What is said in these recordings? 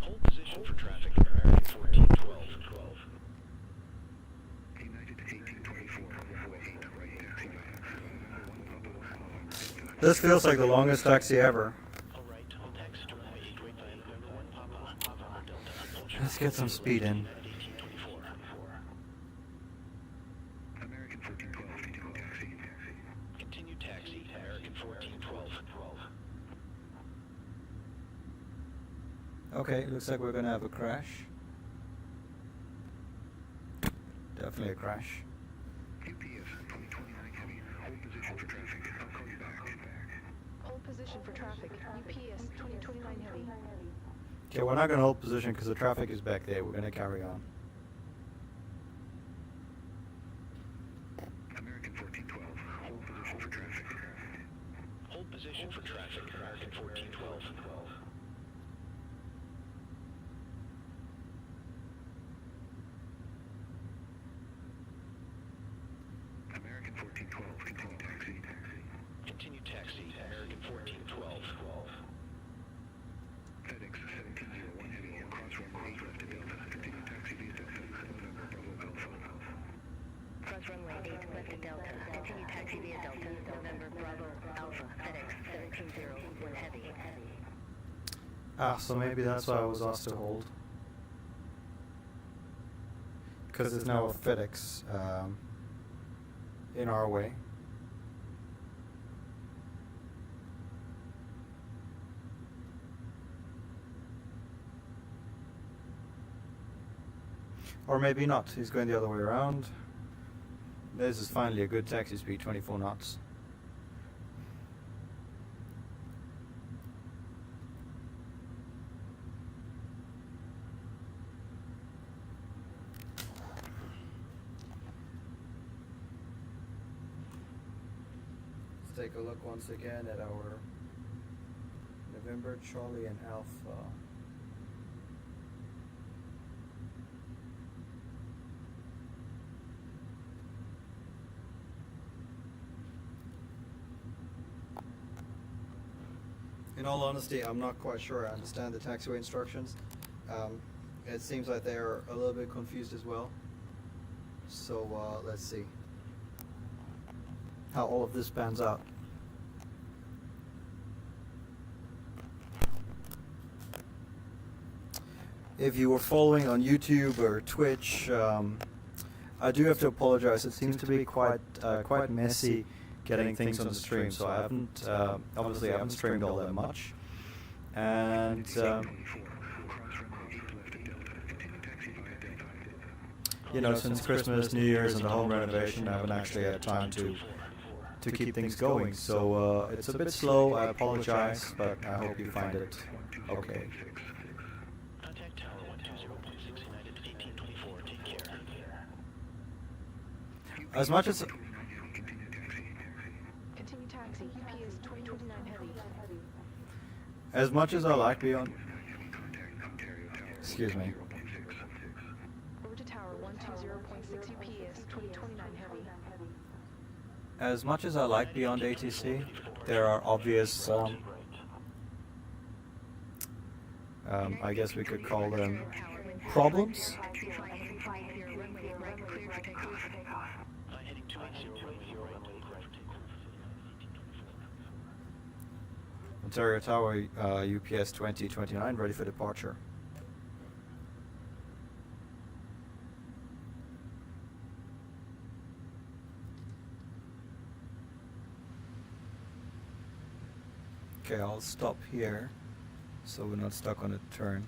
Hold position for traffic, American 1412. This feels like the longest taxi ever. Let's get some speed in. American 1412, continue taxi. Continue taxi, American 1412. Okay, looks like we're gonna have a crash. Definitely a crash. UPS 2029 heavy. Hold position for traffic. I'll call you back. Hold position for traffic. UPS 2029 heavy. Okay, we're not gonna hold position because the traffic is back there. We're gonna carry on. American 1412. Hold position for traffic. Hold position for traffic, American 1412. American 1412, continue taxi. Continue taxi, American 1412. FedEx 1701 heavy, cross runway 8 left to Delta. Continue taxi via Delta, November Bravo Alpha. Cross runway 8 left to Delta. Continue taxi via Delta, November Bravo Alpha. FedEx 1701 heavy. Ah, so maybe that's why I was asked to hold. Because there's now a FedEx in our way. Or maybe not, he's going the other way around. This is finally a good taxi speed, 24 knots. Let's take a look once again at our November, Charlie, and Alpha. In all honesty, I'm not quite sure I understand the taxiway instructions. It seems like they're a little bit confused as well. So let's see how all of this pans out. If you were following on YouTube or Twitch, I do have to apologize. It seems to be quite messy getting things on the stream, so I haven't obviously I haven't streamed all that much, and you know, since Christmas, New Year's, and the home renovation, I haven't actually had time to keep things going. So it's a bit slow. I apologize, but I hope you find it okay. As much as Continue taxi. UPS 2029 heavy. As much as I like Beyond, excuse me. Over to tower 120.6 UPS 2029 heavy. As much as I like Beyond ATC, there are obvious, I guess we could call them problems. Ontario Tower, UPS 2029, ready for departure. Okay, I'll stop here so we're not stuck on a turn.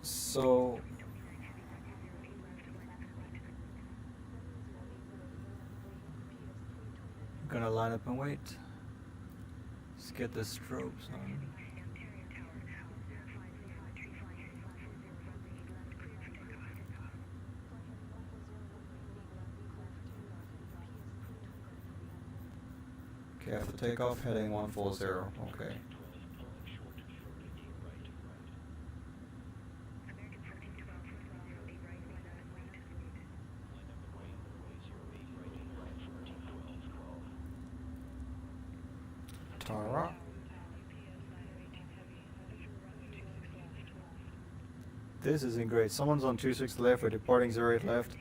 So I'm gonna line up and wait. Let's get the strobes on. Okay, after takeoff, heading 140. Okay. Tara. This isn't great. Someone's on 26 left, we're departing 08 left.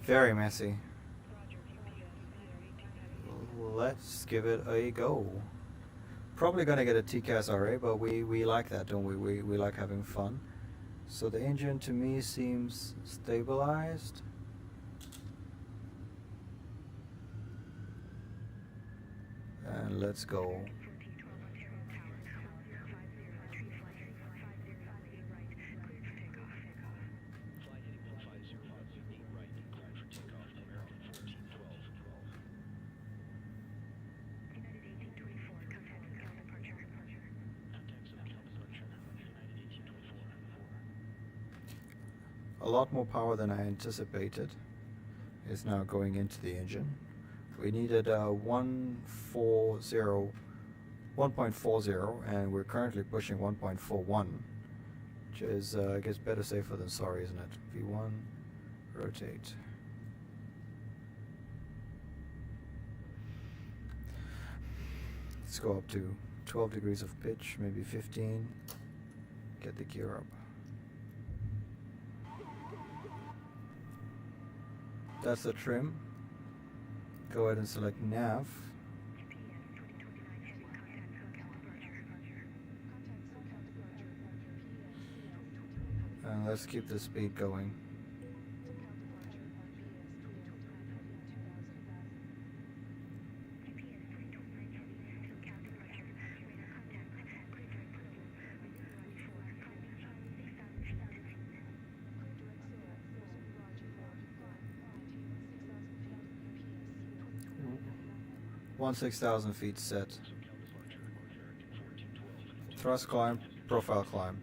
Very messy. Let's give it a go. Probably gonna get a TCAS RA, but we like that, don't we? We like having fun. So the engine to me seems stabilized. And let's go. A lot more power than I anticipated is now going into the engine. We needed 1.40, and we're currently pushing 1.41, which is, I guess, better safer than sorry, isn't it? V1, rotate. Let's go up to 12 degrees of pitch, maybe 15. Get the gear up. That's the trim. Go ahead and select nav. And let's keep the speed going. One 6,000 feet set. Thrust climb, profile climb.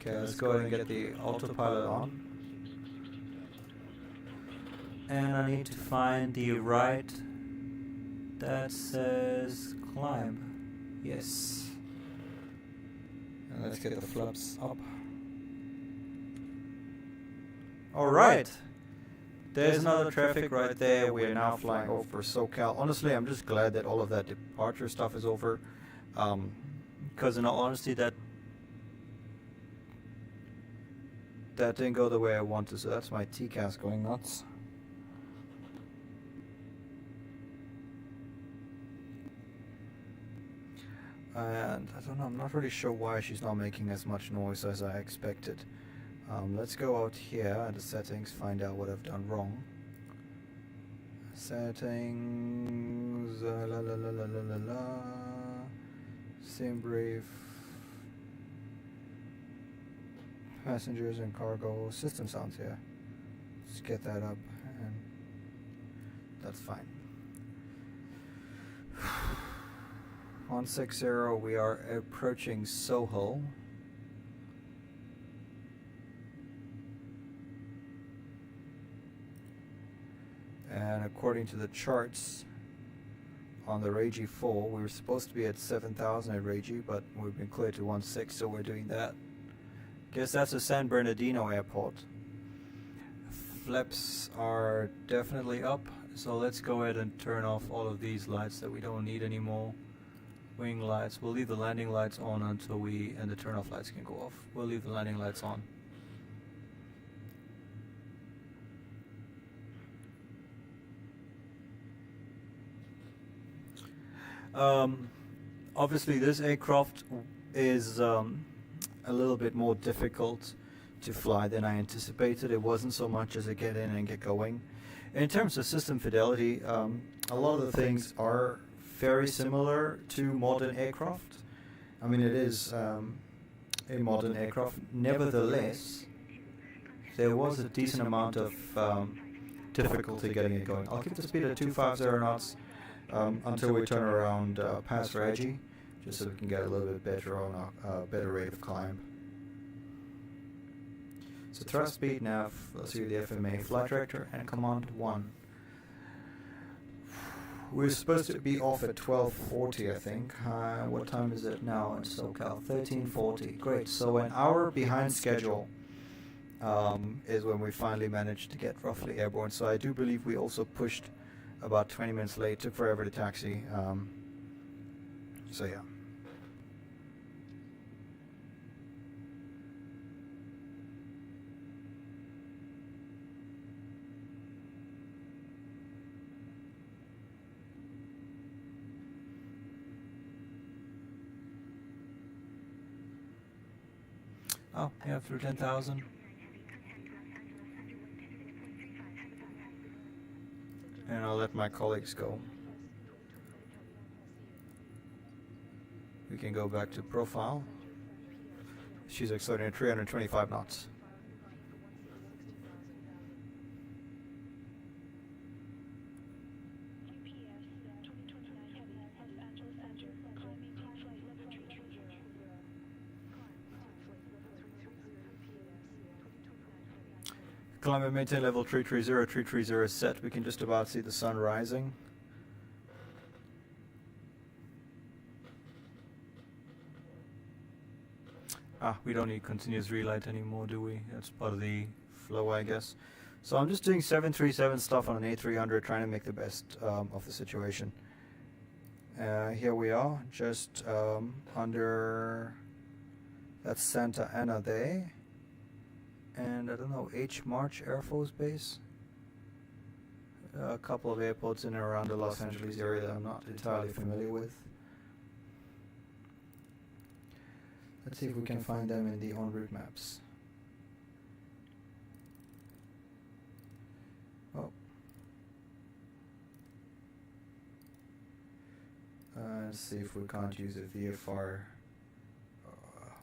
Okay, let's go ahead and get the autopilot on. And I need to find the right that says climb. Yes. And let's get the flaps up. Alright. There's another traffic right there. We are now flying over SoCal. Honestly, I'm just glad that all of that departure stuff is over. Because in all honesty, that didn't go the way I wanted. So that's my TCAS going nuts. And I don't know, I'm not really sure why she's not making as much noise as I expected. Let's go out here at the settings, find out what I've done wrong. Settings, sim brief, passengers and cargo, system sounds here. Let's get that up, and that's fine. 160, we are approaching Soho. And according to the charts on the Regi 4, we were supposed to be at 7,000 at Regi, but we've been cleared to 1.6, so we're doing that. Guess that's a San Bernardino airport. Flaps are definitely up, so let's go ahead and turn off all of these lights that we don't need anymore. Wing lights, we'll leave the landing lights on until and the turn off lights can go off. We'll leave the landing lights on. Obviously this aircraft is a little bit more difficult to fly than I anticipated. It wasn't so much as a get in and get going. In terms of system fidelity, a lot of the things are very similar to modern aircraft. I mean, it is a modern aircraft. Nevertheless, there was a decent amount of difficulty getting it going. I'll keep the speed at 250 knots until we turn around past Regi, just so we can get a little bit better on a better rate of climb. So thrust speed, nav, let's see the FMA, flight director, and command 1. We're supposed to be off at 12:40, I think. What time is it now in SoCal? 13:40. Great. So an hour behind schedule. is when we finally managed to get roughly airborne. So I do believe we also pushed about 20 minutes late, took forever to taxi. So yeah. Oh, yeah, through 10,000. And I'll let my colleagues go. We can go back to profile. She's accelerating at 325 knots. Climb and maintain level 330, 330 set. We can just about see the sun rising. We don't need continuous relight anymore, do we? That's part of the flow, I guess. So I'm just doing 737 stuff on an A300, trying to make the best of the situation. Here we are, just under, that's Santa Ana Day. And I don't know, H March Air Force Base. A couple of airports in and around the Los Angeles area that I'm not entirely familiar with. Let's see if we can find them in the en route maps. Oh. Let's see if we can't use a VFR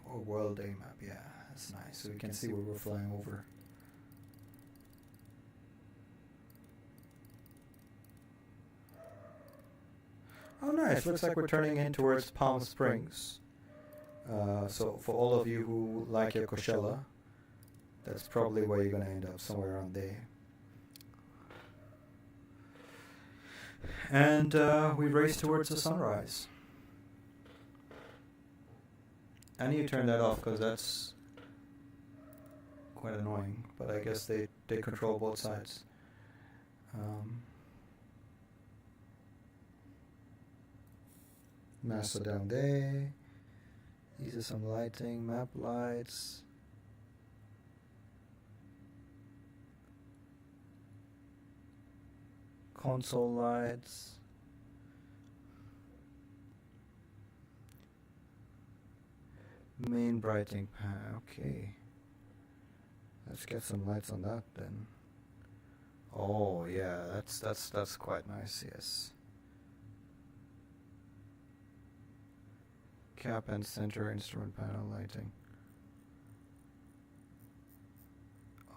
or World Day map. Yeah, that's nice. So we can see where we're flying over. Oh, nice. Looks like we're turning in towards Palm Springs. So for all of you who like your Coachella, that's probably where you're going to end up, somewhere around there. And we race towards the sunrise. I need to turn that off because that's quite annoying, but I guess they control both sides. Massa down there. These are some lighting, map lights. Console lights. Main brightening pan, okay. Let's get some lights on that then. Oh yeah, that's quite nice, yes. Cap and center instrument panel lighting.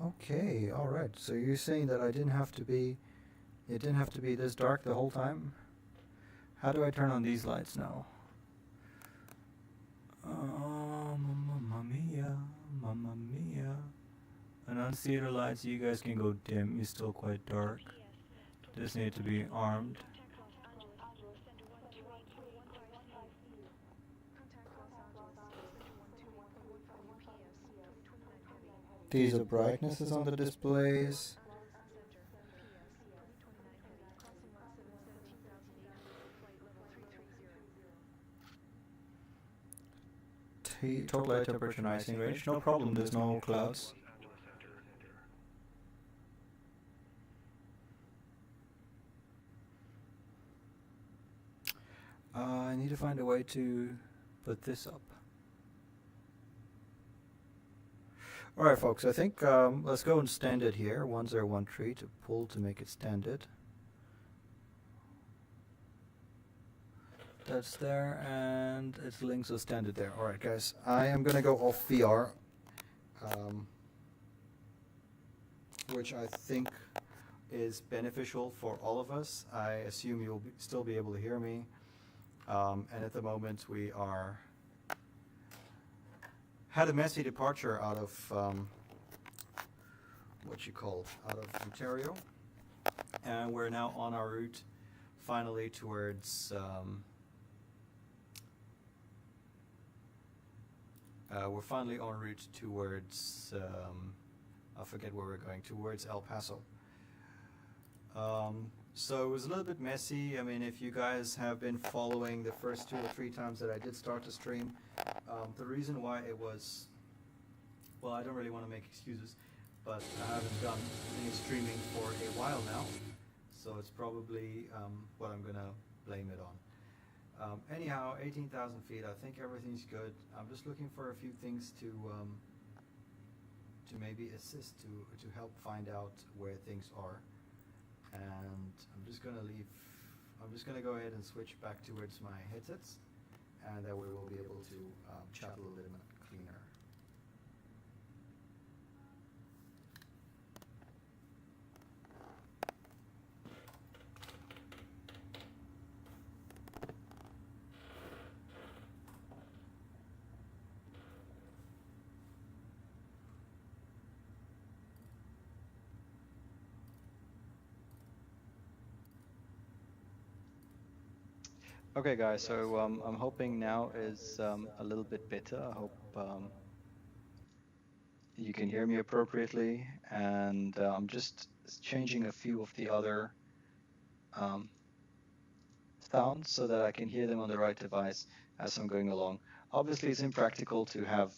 Okay, all right. So you're saying that it didn't have to be this dark the whole time? How do I turn on these lights now? Mamma mia, mamma mia. Annunciator lights, you guys can go dim. It's still quite dark. Just need to be armed. These are brightnesses on the displays. Total light temperature and icing range. No problem, there's no clouds. I need to find a way to put this up. Alright folks, I think let's go and stand it here. 1013 to pull to make it standard. That's there, and it's linked, so standard there. Alright guys, I am going to go off VR, which I think is beneficial for all of us. I assume you'll still be able to hear me. And at the moment we had a messy departure out of out of Ontario, and we're now on our route finally towards we're finally en route towards I forget where we're going, towards El Paso. So it was a little bit messy. I mean, if you guys have been following the first 2 or 3 times that I did start to stream, the reason why it was, well, I don't really want to make excuses, but I haven't done any streaming for a while now, so it's probably what I'm going to blame it on. Anyhow, 18,000 feet, I think everything's good. I'm just looking for a few things to maybe assist, to help find out where things are. And I'm just going to go ahead and switch back towards my headsets, and that way we'll be able to chat a little bit cleaner. Okay, guys, so I'm hoping now is a little bit better. I hope you can hear me appropriately, and I'm just changing a few of the other sounds so that I can hear them on the right device as I'm going along. Obviously, it's impractical to have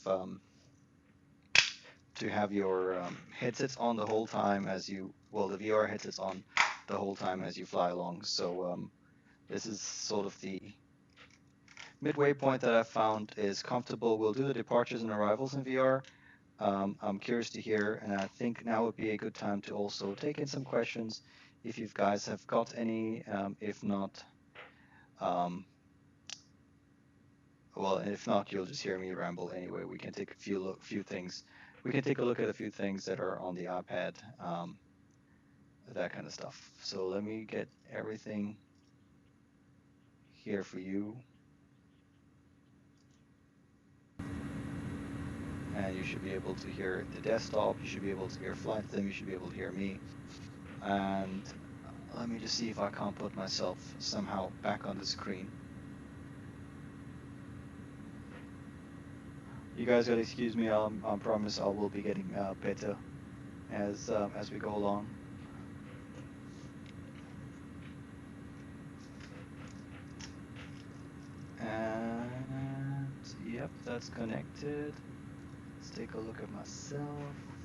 your headsets on the whole time as you, well, the VR headsets on the whole time as you fly along. So this is sort of the midway point that I found is comfortable. We'll do the departures and arrivals in VR. I'm curious to hear, and I think now would be a good time to also take in some questions if you guys have got any. If not, well, if not, you'll just hear me ramble anyway. We can take a few things. We can take a look at a few things that are on the iPad, that kind of stuff. So let me get everything here for you. And you should be able to hear the desktop, you should be able to hear flight sim, you should be able to hear me. And let me just see if I can't put myself somehow back on the screen. You guys gotta excuse me, I promise I will be getting better as we go along. And yep, that's connected. Let's take a look at myself.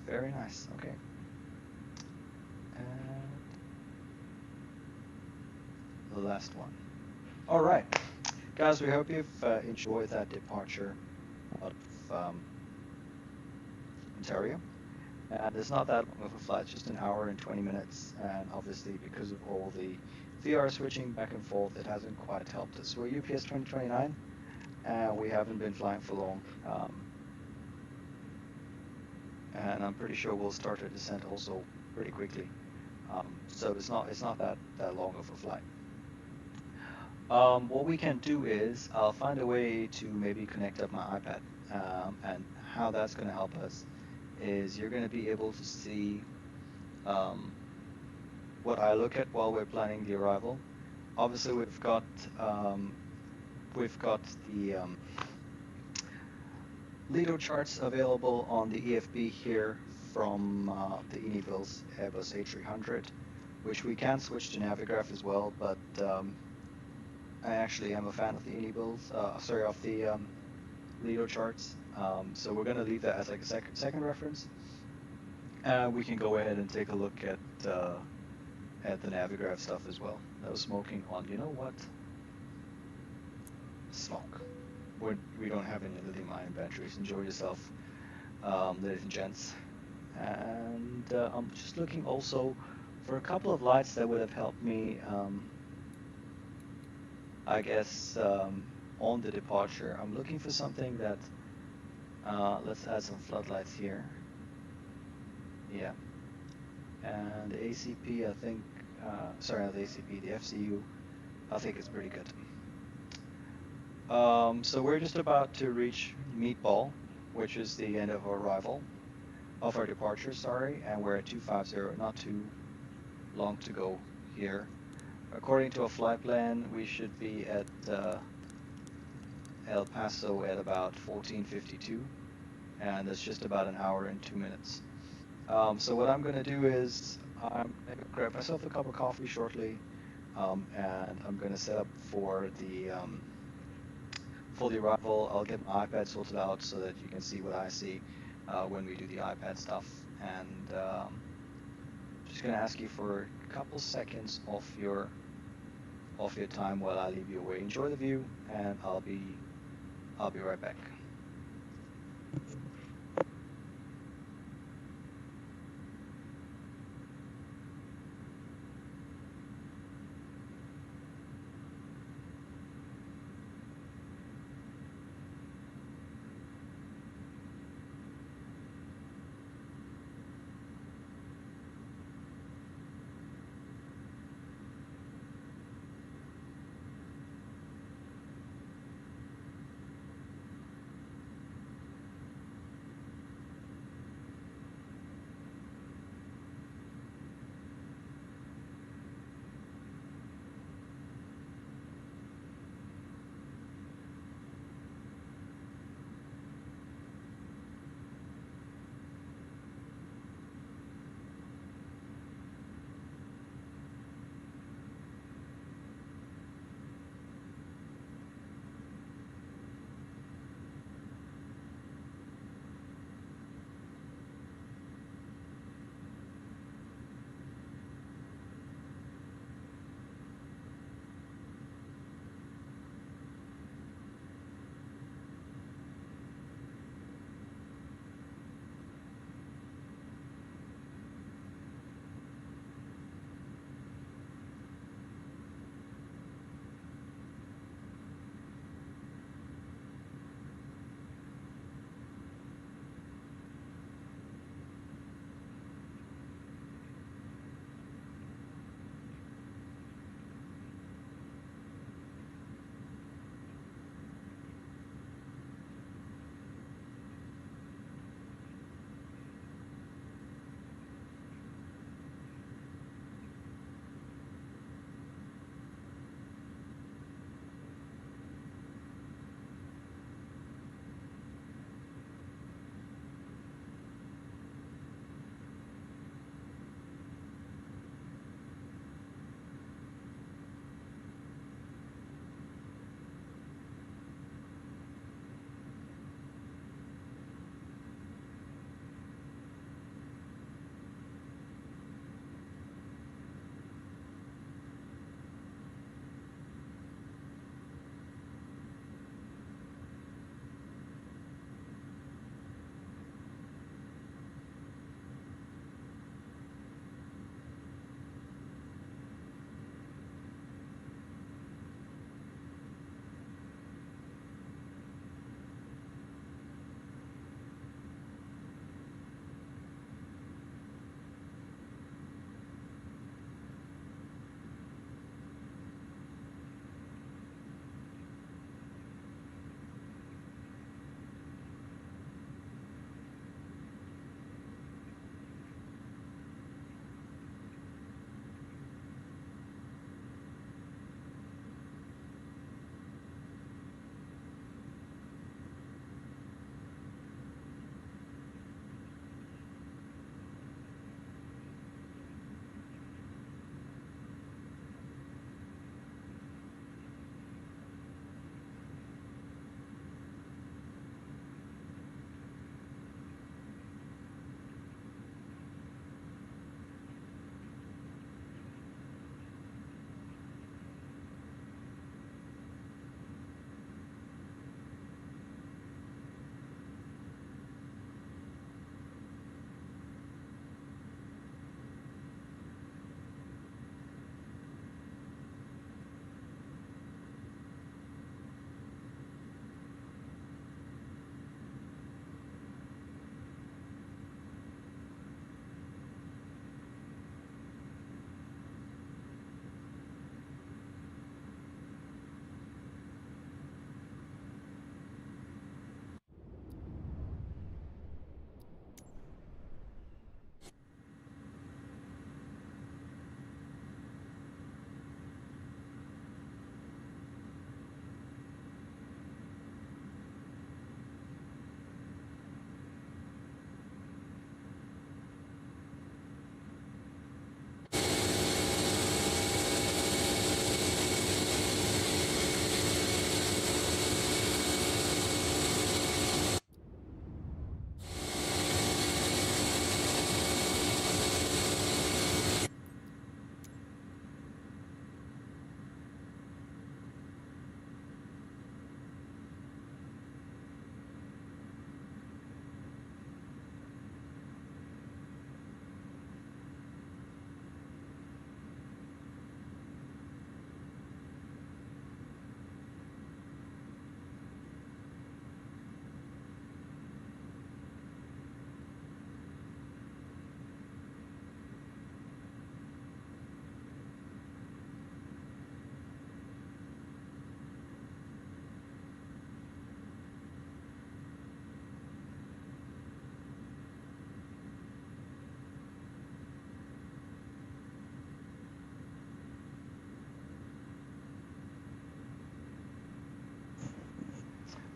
Very nice. Okay. And the last one. All right, guys. We hope you've enjoyed that departure out of Ontario. And it's not that long of a flight, just an hour and 20 minutes. And obviously, because of all the VR switching back and forth, it hasn't quite helped us. We're UPS 2029, and we haven't been flying for long. And I'm pretty sure we'll start our descent also pretty quickly. So it's not that long of a flight. What we can do is I'll find a way to maybe connect up my iPad, and how that's going to help us is you're going to be able to see what I look at while we're planning the arrival. Obviously, we've got the Lido charts available on the EFB here from the iniBuilds Airbus A300, which we can switch to Navigraph as well, but I actually am a fan of the iniBuilds, of the Lido charts, so we're going to leave that as like a second reference. We can go ahead and take a look at the Navigraph stuff as well. No smoking on, you know what? Smoke. We don't have any lithium-ion batteries. Enjoy yourself, ladies and gents. And I'm just looking also for a couple of lights that would have helped me, I guess, on the departure. I'm looking for something that, let's add some floodlights here. Yeah. And the ACP, I think, sorry, not the ACP, the FCU, I think it's pretty good. So we're just about to reach Meatball, which is the end of our arrival, of our departure, sorry, and we're at 250, not too long to go here. According to a flight plan, we should be at El Paso at about 14:52, and that's just about an hour and 2 minutes. So what I'm gonna do is I'm gonna grab myself a cup of coffee shortly, and I'm gonna set up for the arrival. I'll get my iPad sorted out so that you can see what I see when we do the iPad stuff, and just gonna ask you for a couple seconds of your time while I leave you away. Enjoy the view, and I'll be right back.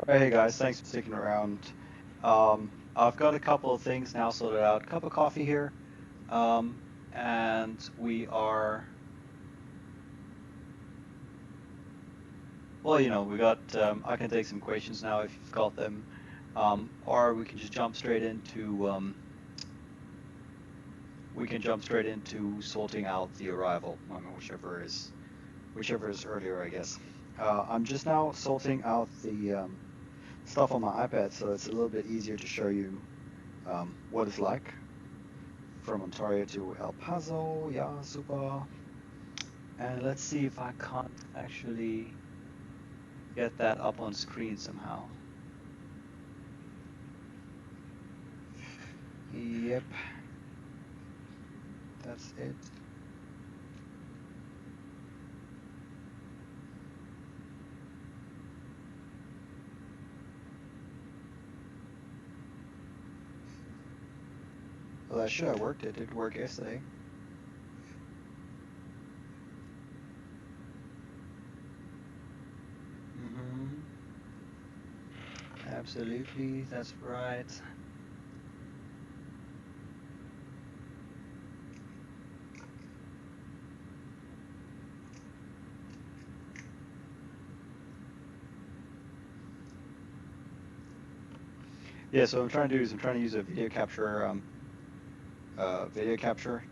Hey guys, thanks for sticking around. I've got a couple of things now sorted out. Cup of coffee here, and we are. Well, we got. I can take some questions now if you've got them, or we can just jump straight into. We can jump straight into sorting out the arrival. I mean, whichever is earlier, I guess. I'm just now sorting out the stuff on my iPad, so it's a little bit easier to show you what it's like from Ontario to El Paso. Yeah, super. And let's see if I can't actually get that up on screen somehow. Yep, that's it. Well, that should have worked. It did work yesterday. Mm-hmm. Absolutely, that's right. Yeah, so what I'm trying to do is I'm trying to use a video capture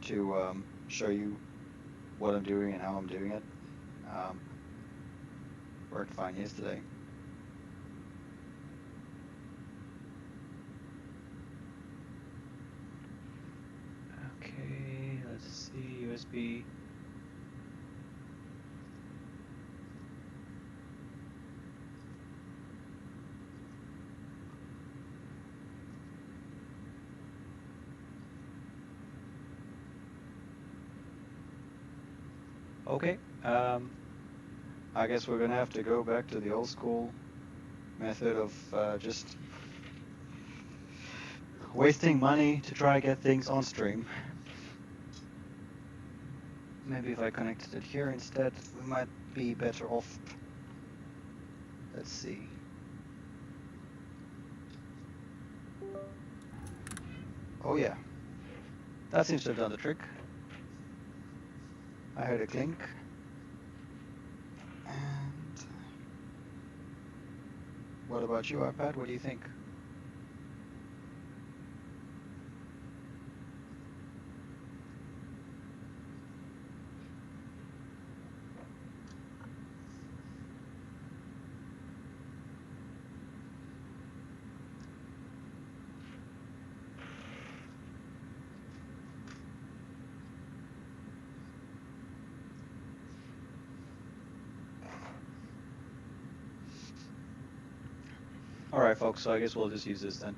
to show you what I'm doing and how I'm doing it. Um, Worked fine yesterday. Okay, let's see, USB. Okay, I guess we're gonna have to go back to the old school method of just wasting money to try to get things on stream. Maybe if I connected it here instead, we might be better off. Let's see. Oh yeah, that seems to have done the trick. I heard a clink. And what about you, iPad? What do you think? All right, folks, so I guess we'll just use this then.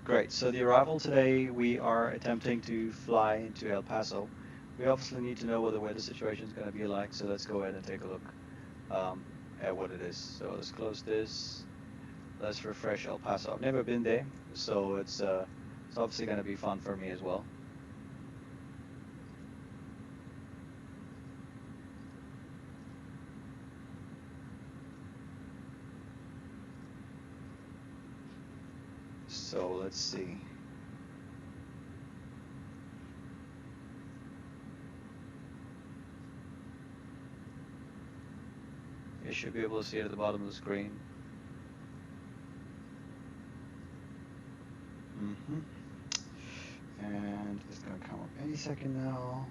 Great, so the arrival today, we are attempting to fly into El Paso. We obviously need to know what the weather situation is going to be like, so let's go ahead and take a look at what it is. So let's close this. Let's refresh El Paso. I've never been there, so it's obviously going to be fun for me as well. So let's see. You should be able to see it at the bottom of the screen. And it's going to come up any second now.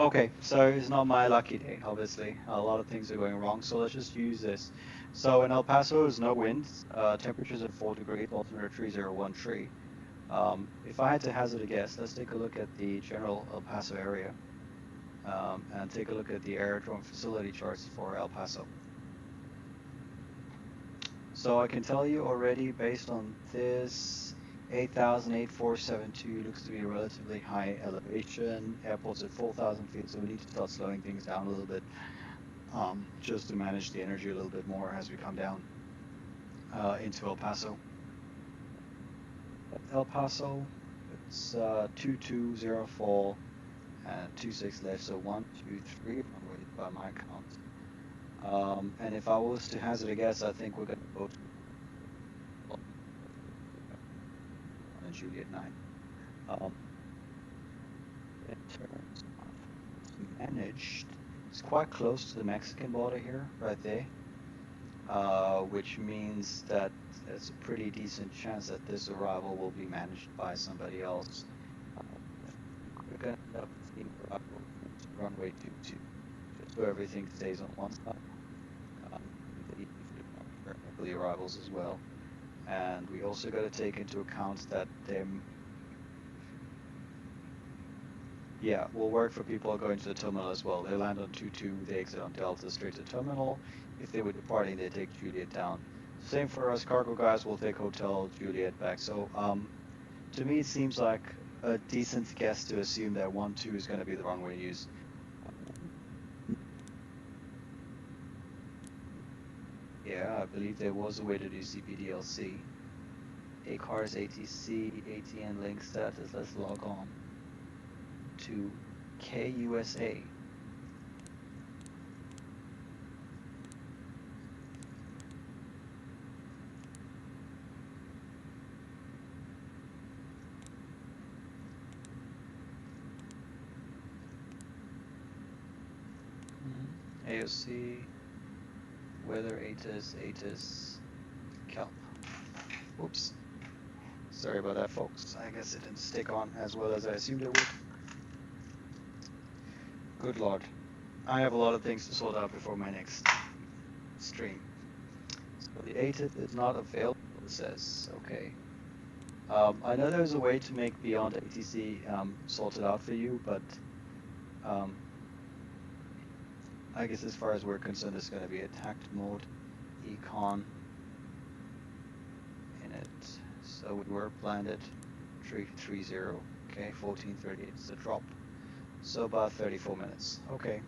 Okay, so it's not my lucky day, obviously. A lot of things are going wrong, so let's just use this. So in El Paso, there's no winds. Temperatures at 4 degrees, altimeter 3013. If I had to hazard a guess, let's take a look at the general El Paso area, and take a look at the aerodrome facility charts for El Paso. So I can tell you already, based on this, 8,8472 looks to be a relatively high elevation. Airport's at 4,000 feet, so we need to start slowing things down a little bit, just to manage the energy a little bit more as we come down into El Paso. El Paso, it's 2204 and 26 left, so 1, 2, 3 by my count. And if I was to hazard a guess, I think we're going to go to on Juliet 9. In terms of what's managed, it's quite close to the Mexican border here, right there, which means that there's a pretty decent chance that this arrival will be managed by somebody else. We're going to end up seeing arrival to runway 22, just so everything stays on one side. The arrivals as well, and we also got to take into account that will work for people going to the terminal as well. They land on 22, they exit on Delta straight to terminal. If they were departing, they take Juliet down. Same for us cargo guys, we'll take Hotel Juliet back. So to me it seems like a decent guess to assume that 12 is going to be the runway use. Yeah, I believe there was a way to do CPDLC. ACARS ATC, ATN link status. Let's log on to KUSA. AOC, weather ATIS, Kelp. Oops. Sorry about that, folks. I guess it didn't stick on as well as I assumed it would. Good Lord. I have a lot of things to sort out before my next stream. So the ATIS is not available, it says. Okay. I know there's a way to make Beyond ATC sorted out for you, but I guess as far as we're concerned, it's going to be attacked mode, econ in it. So we were planned at 330, okay, 14:30, it's a drop. So about 34 minutes, okay.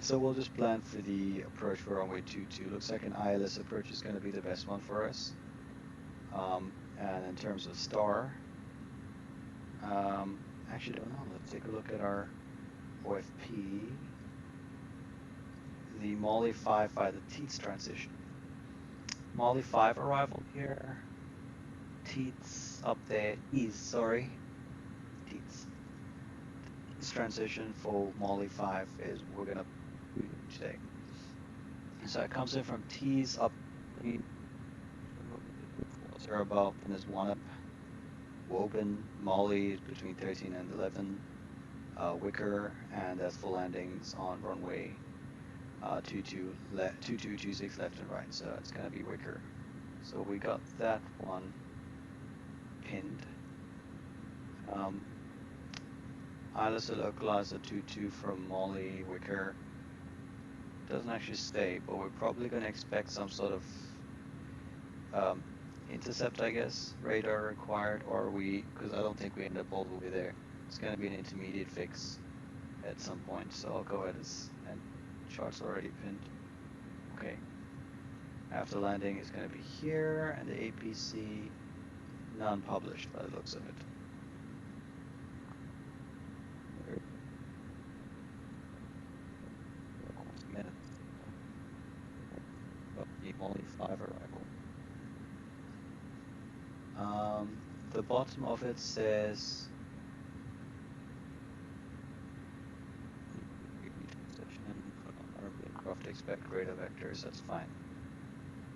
So we'll just plan for the approach for runway 22. Looks like an ILS approach is going to be the best one for us. And in terms of star, actually don't know, let's take a look at our OFP. The Molly 5 by the Teats transition. Molly 5 arrival here. Teats up there. Teats. Teats transition for Molly 5 is we're gonna do today. So it comes in from T's up 0 above, and there's 1 up. Woburn, Molly is between 13 and 11. Wicker, and that's for landings on runway 2226 left and right, so it's going to be Wicker. So we got that one pinned. ILS localizer 22 from Molly Wicker. Doesn't actually stay, but we're probably going to expect some sort of intercept, I guess. Radar required, or because I don't think we end up all the way there. It's going to be an intermediate fix at some point, so I'll go ahead and chart's already pinned. Okay. After landing is going to be here, and the APC non-published by the looks of it. Only 5 arrival. The bottom of it says aircraft expect radar vectors, that's fine.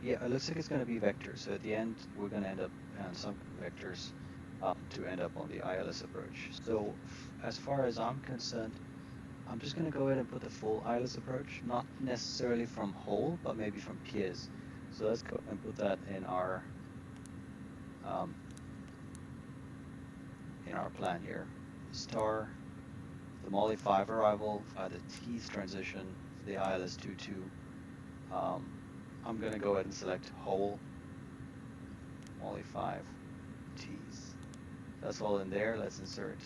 Yeah, it looks like it's going to be vectors, so at the end we're going to end up on some vectors. to end up on the ILS approach. So as far as I'm concerned, I'm just going to go ahead and put the full ILS approach, not necessarily from whole, but maybe from piers. So let's go and put that um, in our plan here. Star, the Molly 5 arrival, the T's transition, the ILS 22. I'm going to go ahead and select whole, Molly 5, T's. That's all in there. Let's insert.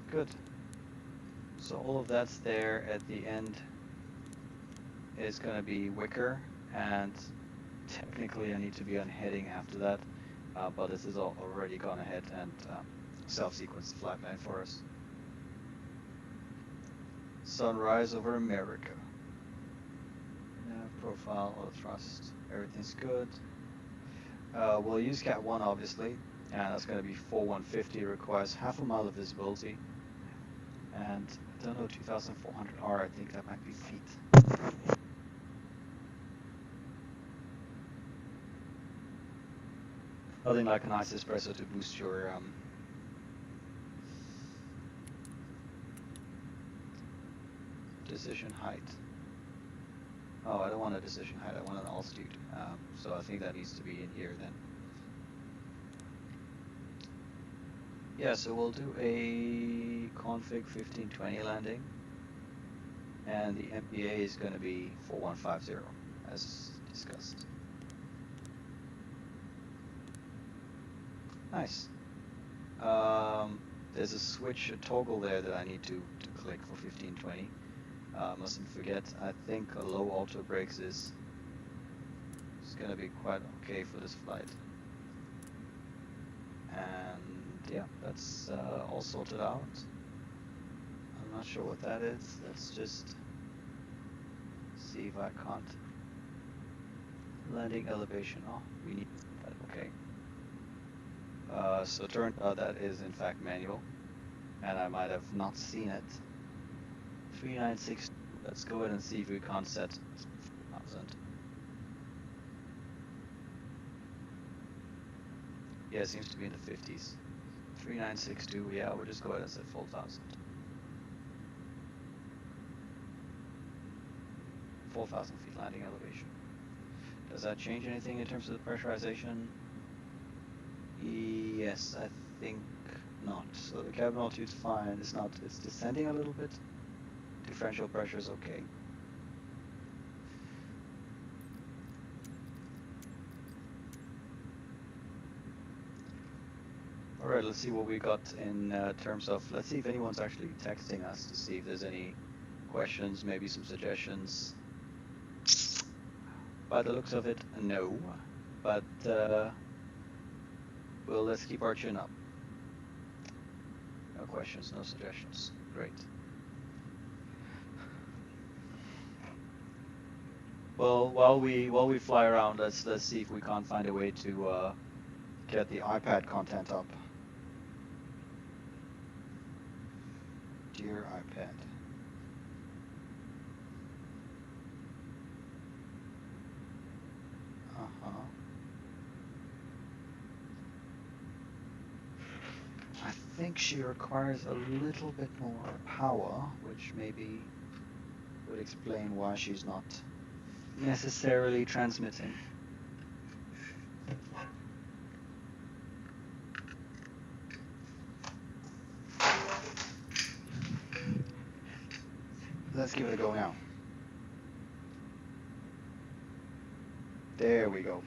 Good. So all of that's there. At the end is going to be wicker, and technically I need to be on heading after that, but this is already gone ahead and self-sequenced the flight plan for us. Sunrise over America. Profile, auto thrust, everything's good. We'll use Cat 1 obviously, and that's going to be 4150, requires half a mile of visibility. And I don't know, 2,400 R, I think that might be feet. Nothing like a nice espresso to boost your decision height. Oh, I don't want a decision height, I want an altitude. So I think that needs to be in here then. Yeah, so we'll do a config 1520 landing, and the MPA is going to be 4150 as discussed. Nice. There's a switch, a toggle there that I need to click for 1520. Mustn't forget, I think a low auto brakes is going to be quite okay for this flight. And yeah, that's all sorted out. I'm not sure what that is. Let's just see if I can't. Landing elevation. Oh, we need that. Okay. So it turned out that is in fact manual, and I might have not seen it. 396. Let's go ahead and see if we can't set 4,000. Yeah, it seems to be in the 50s. 3962. Yeah, we'll just go ahead and set 4,000. 4,000 feet landing elevation. Does that change anything in terms of the pressurization? Yes, I think not. So the cabin altitude's fine. It's descending a little bit. Differential pressure is okay. All right, let's see what we got in terms of, let's see if anyone's actually texting us to see if there's any questions, maybe some suggestions. By the looks of it, no. But, well, let's keep our chin up. No questions, no suggestions. Great. Well, while we fly around, let's see if we can't find a way to get the iPad content up. Dear iPad. I think she requires a little bit more power, which maybe would explain why she's not necessarily transmitting. Let's give it a go now. There we go.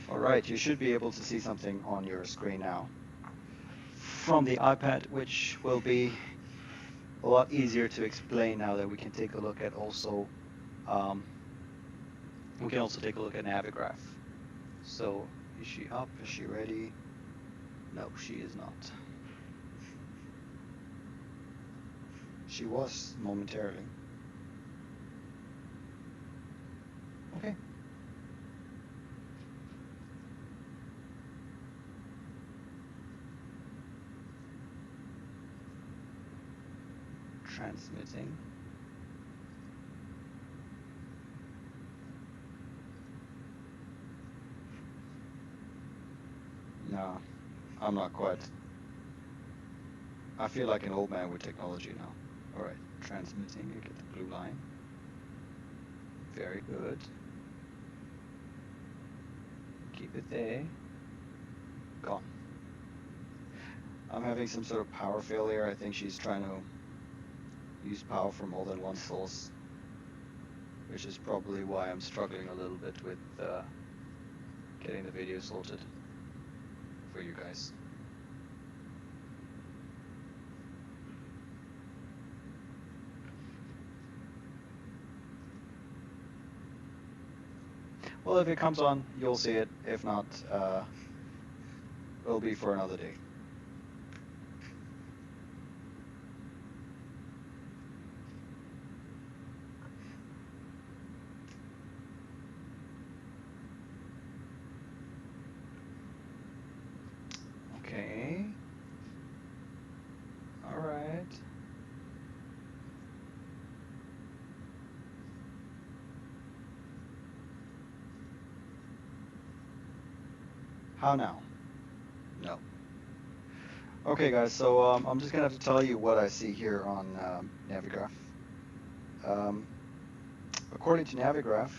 All right, you should be able to see something on your screen now from the iPad, which will be a lot easier to explain now that we can take a look at also, we can also take a look at Navigraph. So, is she up? Is she ready? No, she is not. She was momentarily. Okay. Transmitting. No, I'm not quite. I feel like an old man with technology now. Alright, transmitting, you get the blue line. Very good. Keep it there. Gone. I'm having some sort of power failure. I think she's trying to use power from more than one source, which is probably why I'm struggling a little bit with getting the video sorted for you guys. Well, if it comes on, you'll see it. If not, it'll be for another day. Okay. All right. How now? No. Okay, guys, so I'm just gonna have to tell you what I see here on Navigraph. According to Navigraph,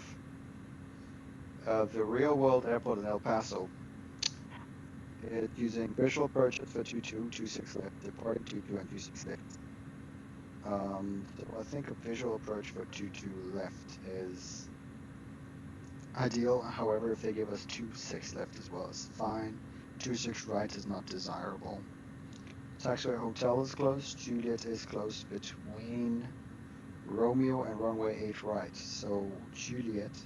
the real-world airport in El Paso is using visual approaches for 22, 26 left, departing 22 and 26 left. So I think a visual approach for 22 left is ideal. However, if they give us 26 left as well, it's fine. 26 right is not desirable. Taxiway Hotel is closed. Juliet is closed between Romeo and runway 8 right. So Juliet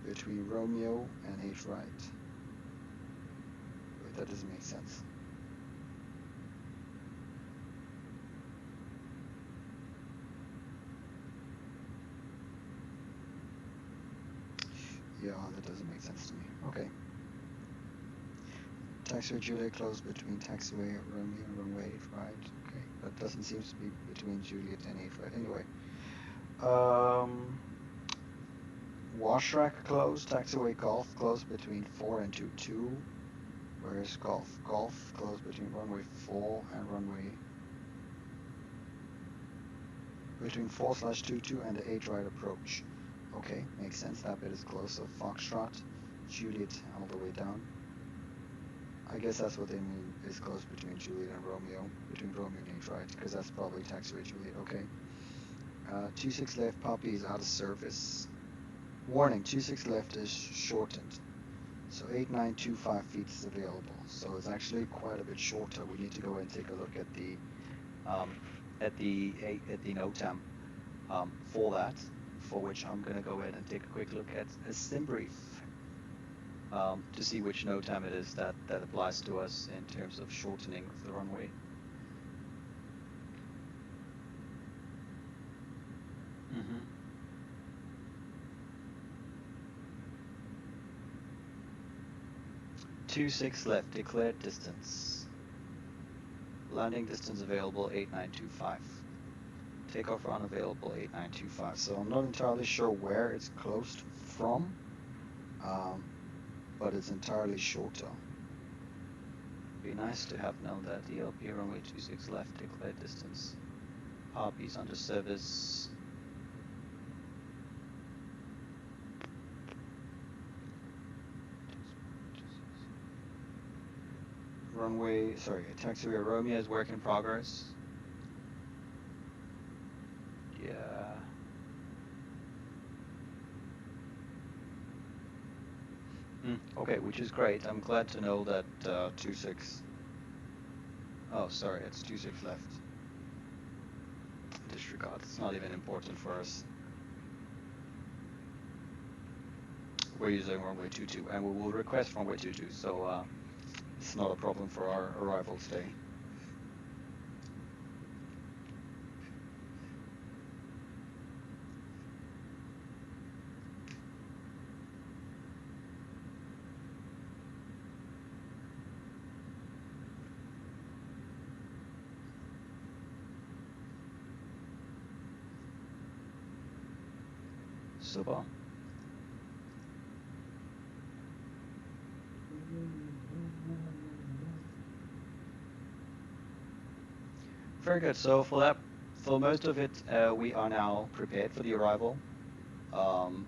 between Romeo and 8 right. Wait, that doesn't make sense. Yeah, that doesn't make sense to me. Okay. Taxiway Juliet closed between taxiway Romeo and runway 8 right. Okay, that doesn't seem to be between Juliet and 8 right. Anyway. Wash rack closed, taxiway Golf closed between 4 and 22. Where's Golf? Golf closed between runway 4 and runway between 4/22 and the 8 right approach. Okay, makes sense. That bit is close. So Foxtrot, Juliet all the way down. I guess that's what they mean is close between Juliet and Romeo, between Romeo and 8 right, because that's probably taxiway Juliet. Okay. 26 left, Poppy is out of service. Warning, 26 left is shortened. So 8925 feet is available. So it's actually quite a bit shorter. We need to go and take a look at the NOTAM for that, for which I'm going to go ahead and take a quick look at a sim brief to see which NOTAM it is that applies to us in terms of shortening of the runway. Mm-hmm. 26 left, declared distance. Landing distance available 8925. Takeoff run available 8925. So I'm not entirely sure where it's closed from, but it's entirely shorter. Be nice to have known that. DLP runway 26 left, declared distance. Harpies under service. Taxiway Romeo is work in progress. Yeah. Okay, which is great. I'm glad to know that 26. Oh, sorry, it's 26 left. Disregard. It's not even important for us. We're using runway 22, and we will request runway 22. So it's not a problem for our arrivals day. Super. Very good. So for that, for most of it, we are now prepared for the arrival. Um,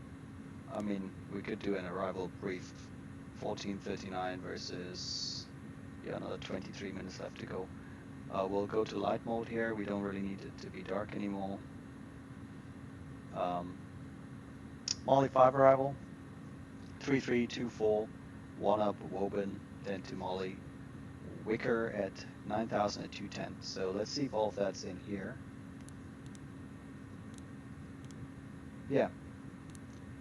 I mean, we could do an arrival brief, 14:39 versus, yeah, another 23 minutes left to go. We'll go to light mode here. We don't really need it to be dark anymore. Molly 5 arrival, 3324, 1 up Woburn, then to Molly. Wicker at 9,000 at 210. So let's see if all of that's in here. Yeah,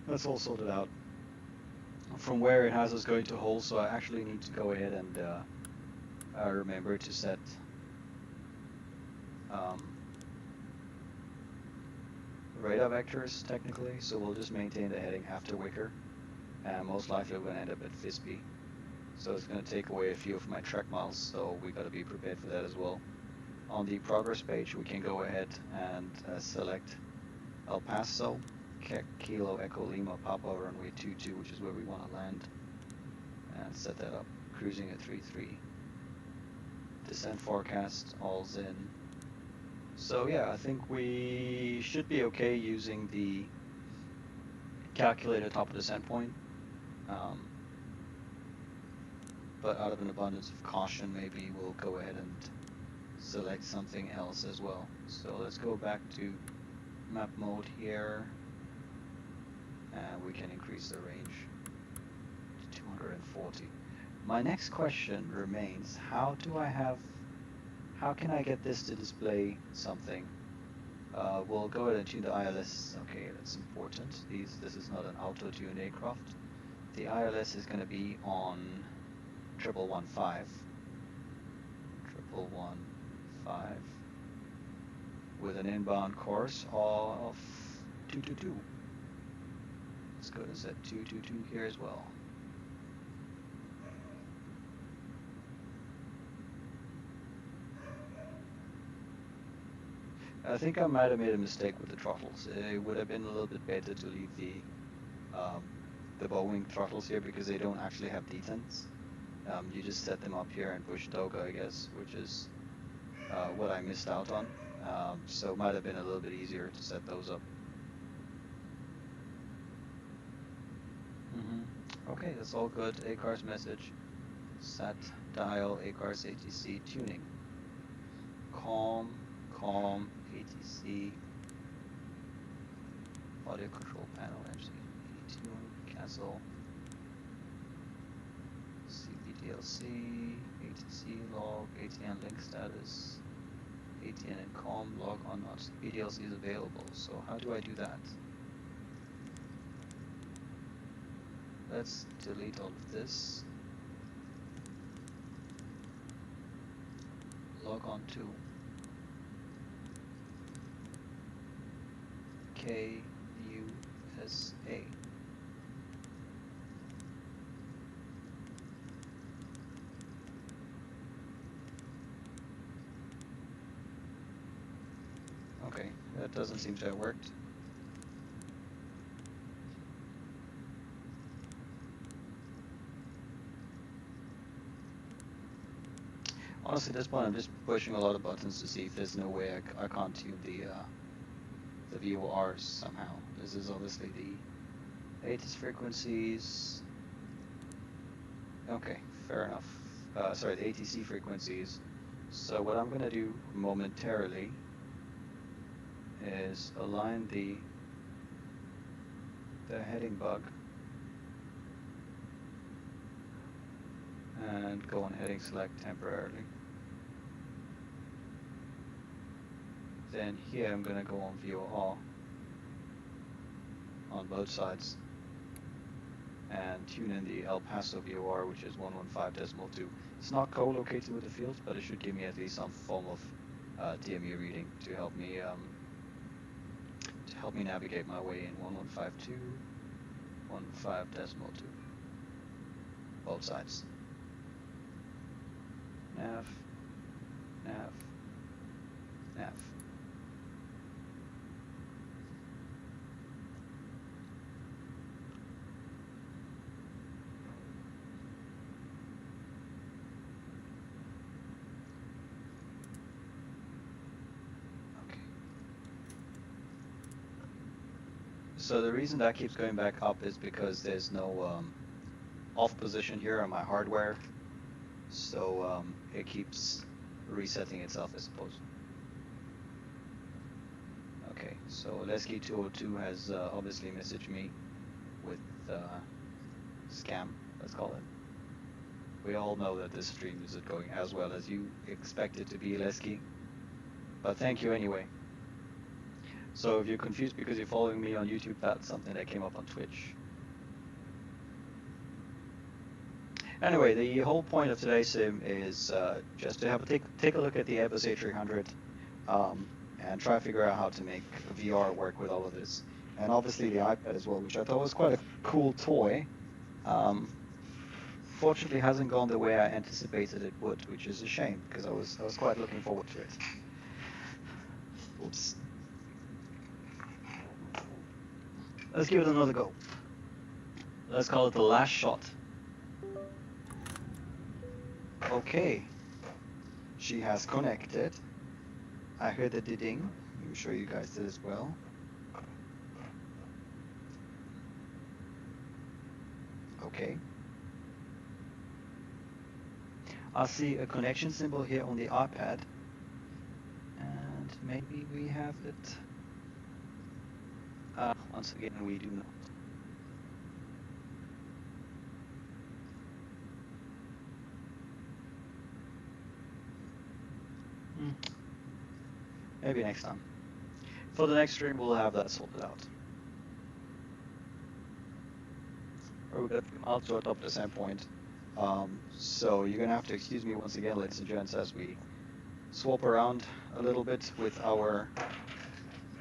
that's all sorted out. From where it has us going to Hull, so I actually need to go ahead and remember to set radar vectors technically, so we'll just maintain the heading after Wicker, and most likely we're going to end up at Fisby. So it's going to take away a few of my trek miles, so we got to be prepared for that as well. On the progress page, we can go ahead and select El Paso, Kilo Echo Lima, Papa runway 22, which is where we want to land, and set that up. Cruising at 33. Descent forecast, all's in. So yeah, I think we should be okay using the calculated top of descent point. But out of an abundance of caution, maybe we'll go ahead and select something else as well. So let's go back to map mode here, and we can increase the range to 240. My next question remains, how can I get this to display something? We'll go ahead and tune the ILS. Okay, that's important. This is not an auto-tuned aircraft. The ILS is going to be on 1115. 1115 with an inbound course of 222. Let's go to Z222 here as well. I think I might have made a mistake with the throttles. It would have been a little bit better to leave the Boeing throttles here because they don't actually have detents. You just set them up here and push Doga, I guess, which is what I missed out on. So it might have been a little bit easier to set those up. Okay, that's all good. ACARS message. Sat dial ACARS ATC tuning. Calm, ATC. Audio control panel, MCP tune, cancel. CPDLC, ATC log, ATN link status. ATN and COM log on not. PDLC is available. So how do I do that? Let's delete all of this. Log on to KUSA. Okay, that doesn't seem to have worked. Honestly, at this point, I'm just pushing a lot of buttons to see if there's no way I can't tune the VORs somehow. This is obviously the ATIS frequencies. Okay, fair enough. Sorry, the ATC frequencies. So what I'm going to do momentarily is align the heading bug and go on heading select temporarily. Then here I'm going to go on VOR on both sides and tune in the El Paso VOR, which is 115.2. It's not co-located with the fields, but it should give me at least some form of DME reading to help me navigate my way in 1152, 15.2. Both sides. Nav, nav, nav. So the reason that keeps going back up is because there's no off position here on my hardware, so it keeps resetting itself, I suppose. Okay, so Lesky202 has obviously messaged me with scam, let's call it. We all know that this stream isn't going as well as you expect it to be, Lesky, but thank you anyway. So if you're confused because you're following me on YouTube, that's something that came up on Twitch. Anyway, the whole point of today's sim is just to have a take a look at the Airbus A300 and try to figure out how to make VR work with all of this. And obviously the iPad as well, which I thought was quite a cool toy. Fortunately hasn't gone the way I anticipated it would, which is a shame because I was quite looking forward to it. Oops. Let's give it another go. Let's call it the last shot. Okay. She has connected. I heard the ding. I'm sure you guys did as well. Okay. I see a connection symbol here on the iPad. And maybe we have it. Once again, we do not. Maybe next time. For the next stream, we'll have that sorted out. We're going to come out to adopt the same point. So you're going to have to excuse me once again, ladies and gents, as we swap around a little bit with our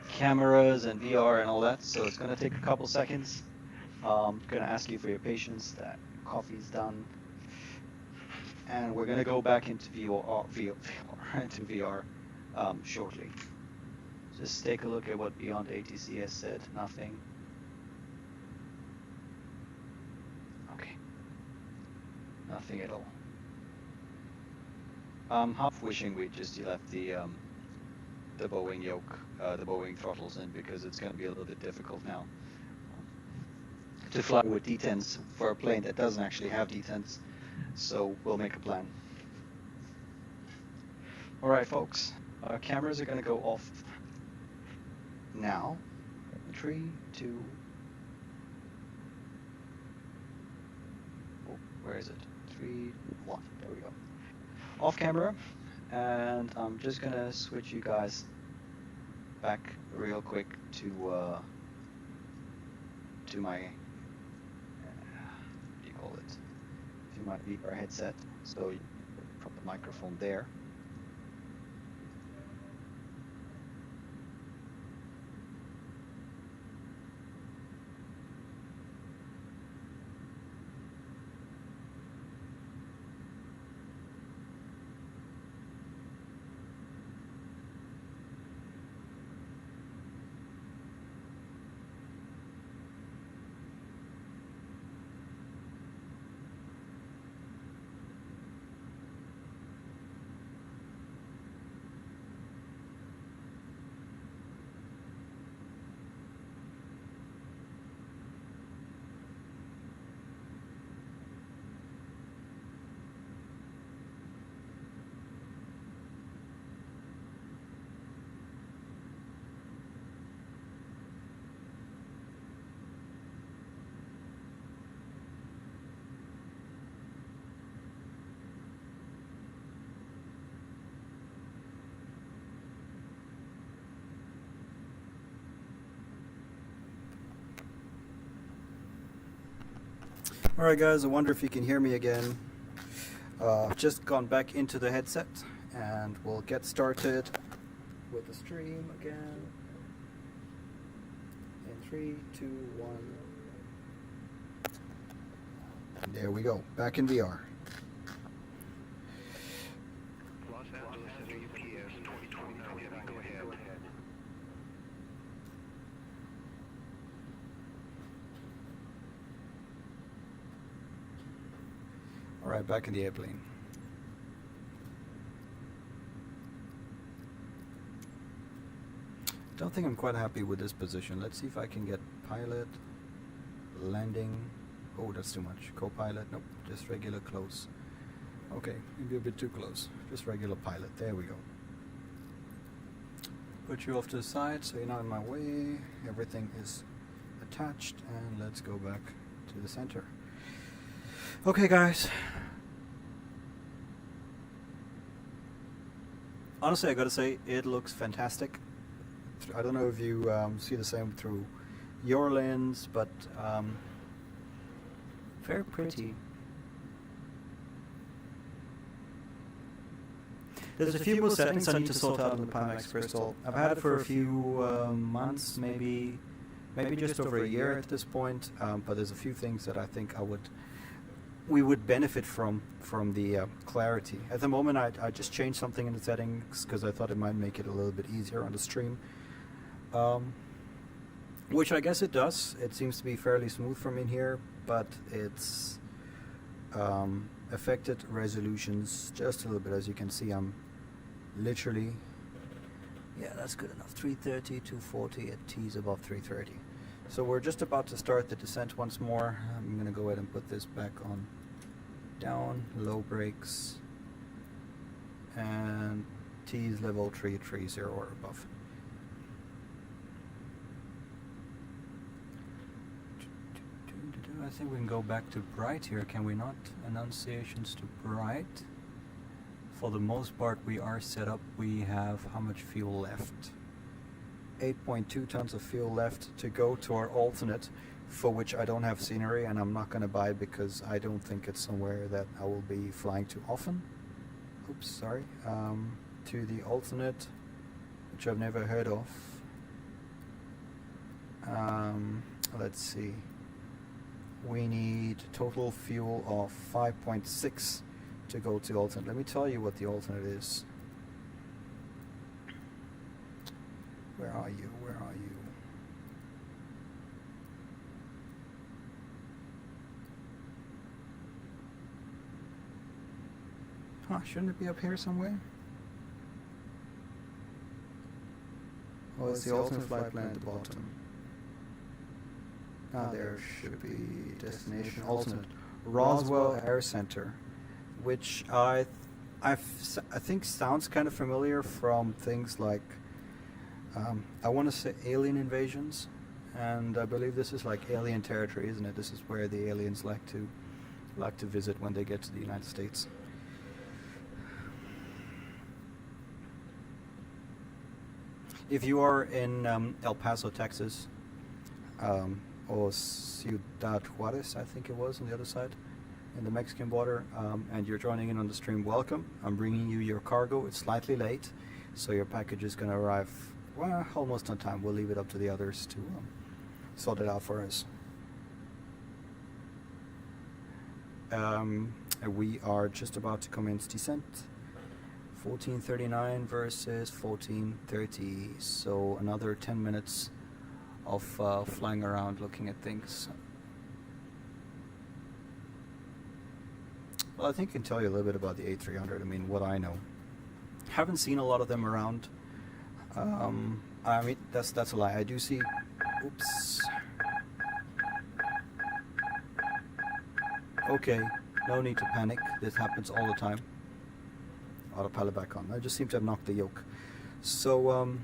cameras and VR and all that. So it's going to take a couple seconds. I'm going to ask you for your patience that coffee's done. And we're going to go back into VR shortly. Just take a look at what Beyond ATC has said. Nothing. Okay. Nothing at all. I'm half wishing we just left the Boeing yoke, the Boeing throttles in, because it's going to be a little bit difficult now to fly with detents for a plane that doesn't actually have detents. So we'll make a plan. All right, folks. Our cameras are going to go off now. 3, 2. Oh, where is it? 3, 1. There we go. Off camera, and I'm just going to switch you guys back real quick to my what do you call it? To my VR headset. So you put the microphone there. Alright guys, I wonder if you can hear me again. I've just gone back into the headset and we'll get started with the stream again. In 3, 2, 1. There we go, back in VR. Los Angeles Center UPS 2029, go ahead. Alright, back in the airplane. Don't think I'm quite happy with this position. Let's see if I can get pilot, landing. Oh, that's too much. Co-pilot, nope, just regular close. Okay, maybe a bit too close. Just regular pilot, there we go. Put you off to the side so you're not in my way. Everything is attached, and let's go back to the center. Okay, guys. Honestly, I gotta say, it looks fantastic. I don't know if you see the same through your lens, but very pretty. There's a few more settings I need to sort out on the Pimax Crystal. I've had it for a few months, maybe just over a year at this point, but there's a few things that I think we would benefit from the clarity. At the moment, I just changed something in the settings because I thought it might make it a little bit easier on the stream, which I guess it does. It seems to be fairly smooth from in here, but it's affected resolutions just a little bit. As you can see, I'm literally, yeah, that's good enough. 330, 240 at T's above 330. So we're just about to start the descent once more. I'm going to go ahead and put this back on down, low brakes, and T's level 330 or above. I think we can go back to bright here, can we not? Annunciations to bright. For the most part we are set up. We have how much fuel left? 8.2 tons of fuel left to go to our alternate, for which I don't have scenery and I'm not going to buy because I don't think it's somewhere that I will be flying too often. Oops, sorry. To the alternate, which I've never heard of. Let's see. We need total fuel of 5.6 to go to alternate. Let me tell you what the alternate is. Where are you? Where are you? Huh, shouldn't it be up here somewhere? Oh, it's the alternate flight plan at the bottom. Ah, there should be destination alternate. Roswell Air Center, which I think sounds kind of familiar from things like I want to say alien invasions, and I believe this is like alien territory, isn't it? This is where the aliens like to visit when they get to the United States. If you are in El Paso, Texas, or Ciudad Juarez, I think it was on the other side, in the Mexican border, and you're joining in on the stream, welcome. I'm bringing you your cargo. It's slightly late, so your package is going to arrive, well, almost on time. We'll leave it up to the others to sort it out for us. We are just about to commence descent. 1439 versus 1430, so another 10 minutes of flying around looking at things. Well, I think I can tell you a little bit about the A300. I mean, what I know. Haven't seen a lot of them around. I mean, that's a lie. I do see. Oops. Okay, no need to panic. This happens all the time. Autopilot back on. I just seem to have knocked the yoke. So,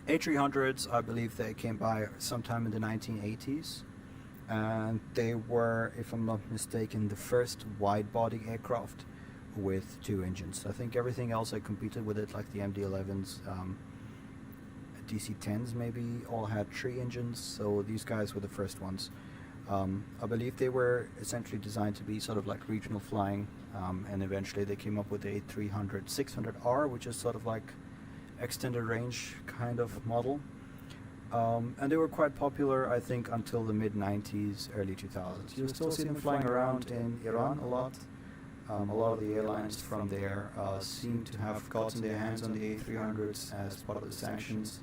A300s, I believe they came by sometime in the 1980s. And they were, if I'm not mistaken, the first wide-body aircraft with 2 engines. I think everything else that competed with it, like the MD-11s, DC-10s maybe, all had 3 engines. So these guys were the first ones. I believe they were essentially designed to be sort of like regional flying, and eventually they came up with the A300 600R, which is sort of like extended range kind of model. And they were quite popular, I think, until the mid-90s, early 2000s. You'll still see them flying around in Iran a lot. A lot of the airlines from there seem to have gotten their hands on the A300s as part of the sanctions,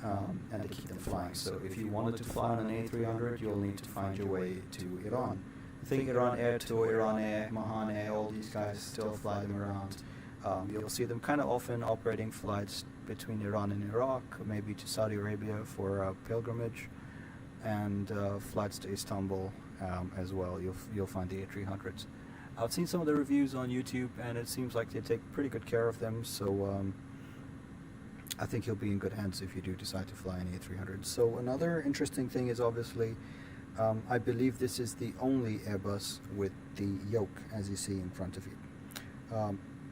and they keep them flying. So if you wanted to fly on an A300, you'll need to find your way to Iran. I think Iran Air Tour, Iran Air, Mahan Air, all these guys still fly them around. You'll see them kind of often operating flights between Iran and Iraq, maybe to Saudi Arabia for a pilgrimage. and flights to Istanbul as well. You'll find the A300s. I've seen some of the reviews on YouTube, and it seems like they take pretty good care of them. So I think you'll be in good hands if you do decide to fly an A300. So another interesting thing is obviously, I believe this is the only Airbus with the yoke, as you see in front of you.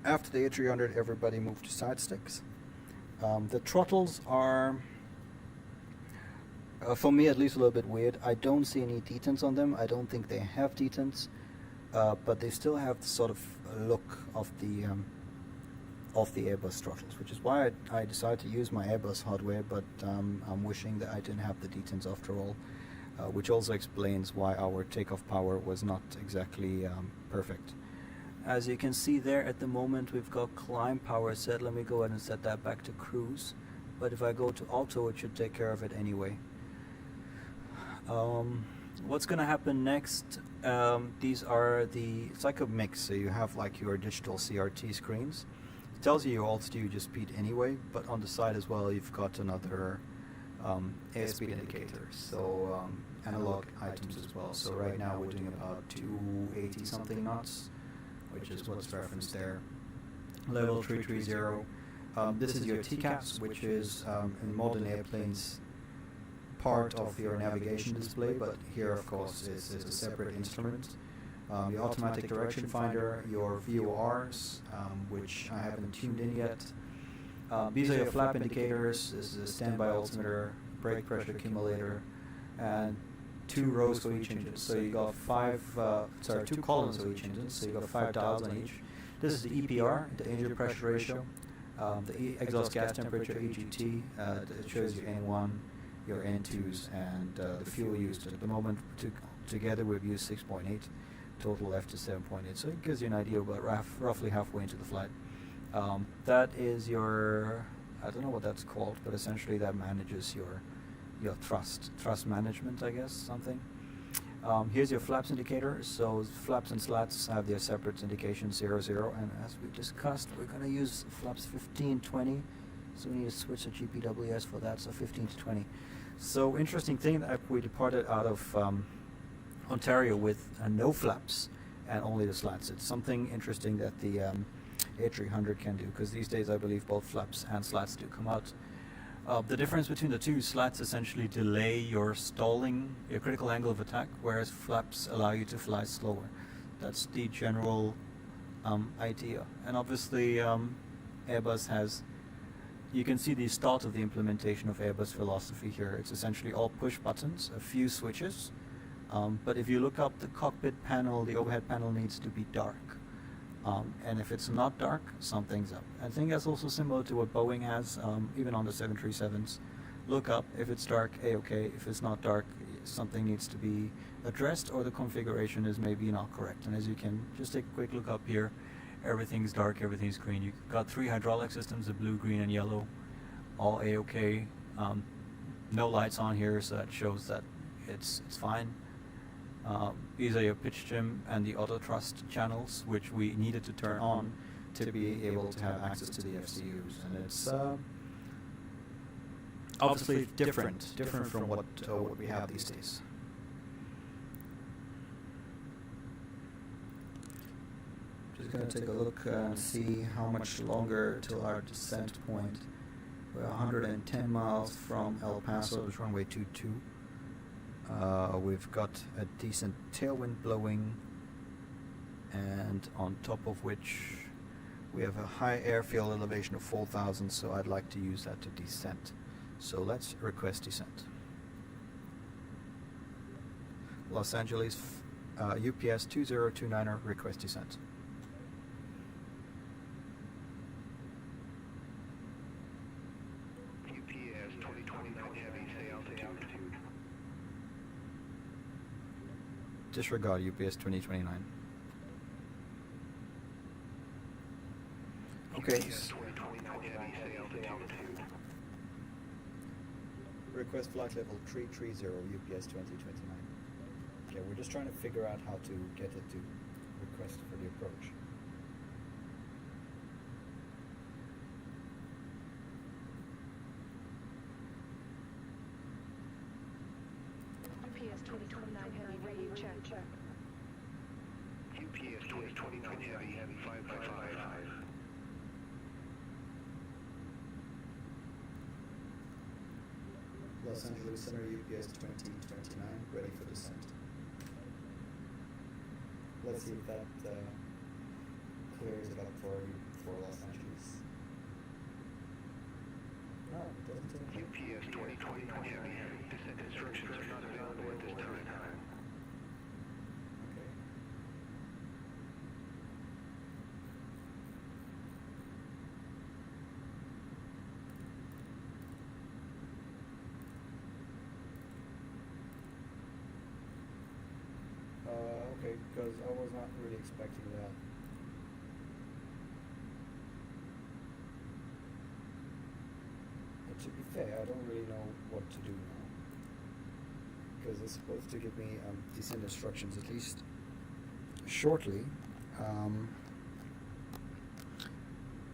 After the A300, everybody moved to side sticks. The throttles are, for me at least, a little bit weird. I don't see any detents on them. I don't think they have detents, but they still have the sort of look of the Airbus throttles, which is why I decided to use my Airbus hardware, but I'm wishing that I didn't have the detents after all, which also explains why our takeoff power was not exactly perfect. As you can see there, at the moment we've got climb power set. Let me go ahead and set that back to cruise, but if I go to auto, it should take care of it anyway. What's gonna happen next? These are it's like a mix, so you have like your digital CRT screens. It tells you your altitude, your speed anyway, but on the side as well you've got another airspeed indicator, so analog items as well. So right now we're doing about 280 something knots, which is what's referenced there. Level 330. This is your TCAPS, which is in modern airplanes part of your navigation display, but here of course is a separate instrument. Your automatic direction finder, your VORs, which I haven't tuned in yet. These are your flap indicators. This is a standby altimeter, brake pressure accumulator, and 2 rows for each engine. So you got 2 columns for each engine. So you got 5 dials on each. This is the EPR, the engine pressure ratio, the exhaust gas temperature (EGT). It shows your N1, your N2s, and the fuel used. At the moment, together we've used 6.8. Total left is 7.8. So it gives you an idea about roughly halfway into the flight. That is your, I don't know what that's called, but essentially that manages your thrust management, I guess, something. Here's your flaps indicator. So flaps and slats have their separate indication 0, 0, and as we discussed, we're going to use flaps 15, 20. So we need to switch to GPWS for that, so 15 to 20. So interesting thing that we departed out of Ontario with no flaps and only the slats. It's something interesting that the A300 can do, because these days I believe both flaps and slats do come out. The difference between the two, slats essentially delay your stalling, your critical angle of attack, whereas flaps allow you to fly slower. That's the general idea. And obviously Airbus has, you can see the start of the implementation of Airbus philosophy here. It's essentially all push buttons, a few switches, but if you look up the cockpit panel, the overhead panel needs to be dark. And if it's not dark, something's up. I think that's also similar to what Boeing has, even on the 737s. Look up, if it's dark, A-okay. If it's not dark, something needs to be addressed, or the configuration is maybe not correct. And as you can just take a quick look up here, everything's dark, everything's green. You've got 3 hydraulic systems, the blue, green, and yellow, all A-okay. No lights on here, so that shows that it's fine. These are your pitch trim and the auto thrust channels, which we needed to turn on to be able to have access to the FCUs, and it's obviously different from what we have these days. Just going to take a look and see how much longer till our descent point. We're 110 miles from El Paso, which is runway 22. We've got a decent tailwind blowing, and on top of which we have a high airfield elevation of 4,000, so I'd like to use that to descent. So let's request descent. Los Angeles, UPS 2029er, request descent. UPS 2029 Heavy, say altitude. Disregard UPS 2029. Okay. UPS 2029 Heavy, say altitude. Request flight level 330, UPS 2029. Okay, we're just trying to figure out how to get it to request for the approach. heavy, 555. Los Angeles Center UPS 2029, ready for descent. Let's see if that clears it up for you for Los Angeles. No, it doesn't seem to. UPS 2029 heavy, descent instructions are not available at this time. Okay. Okay, because I was not really expecting that. But to be fair, I don't really know what to do now. Because it's supposed to give me decent instructions at least shortly.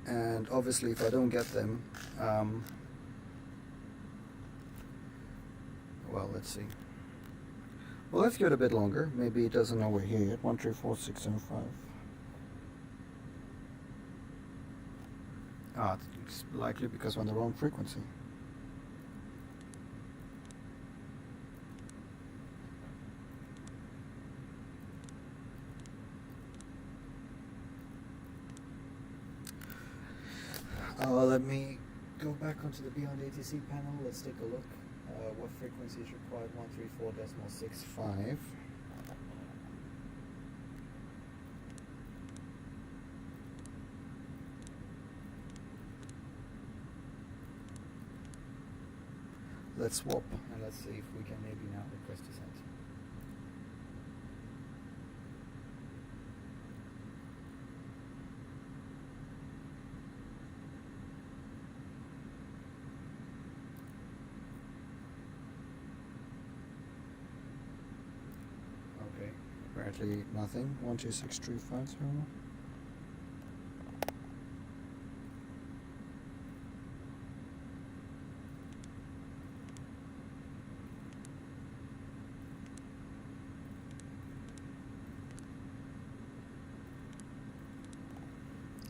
And obviously if I don't get them, well, let's see. Well, let's give it a bit longer. Maybe it doesn't know we're here yet. 134,605. Ah, it's likely because we're on the wrong frequency. Let me go back onto the Beyond ATC panel. Let's take a look. What frequency is required? 134.65. Let's swap and let's see if we can maybe now request descent. Okay, apparently nothing. 126.350.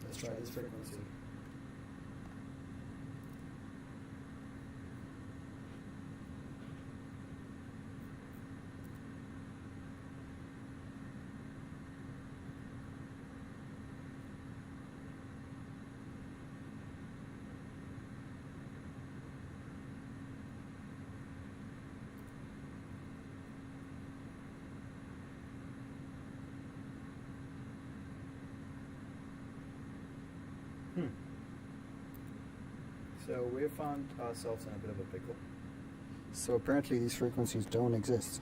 Let's try this frequency. So we found ourselves in a bit of a pickle. So apparently these frequencies don't exist.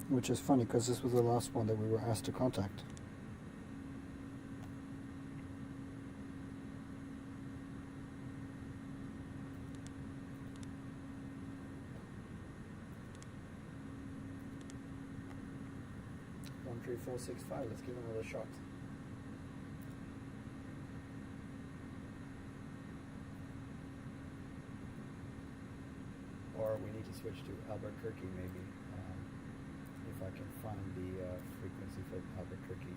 Which is funny because this was the last one that we were asked to contact. One 3465, let's give it another shot. Or we need to switch to Albuquerque maybe, if I can find the frequency for Albuquerque.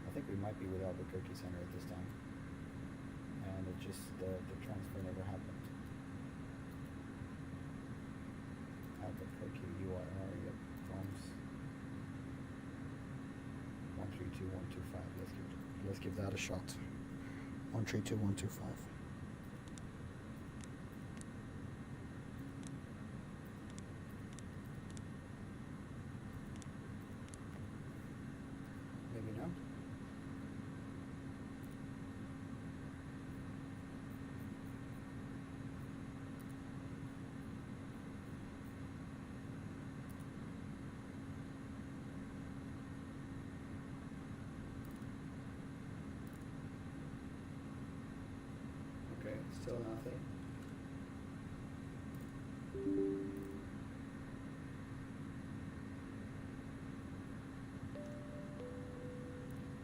I think we might be with Albuquerque Center at this time. And it just, the transfer never happened. Albuquerque, URR, yep, Holmes. 132125, let's give that a shot. 132125. Maybe no. Okay, still nothing.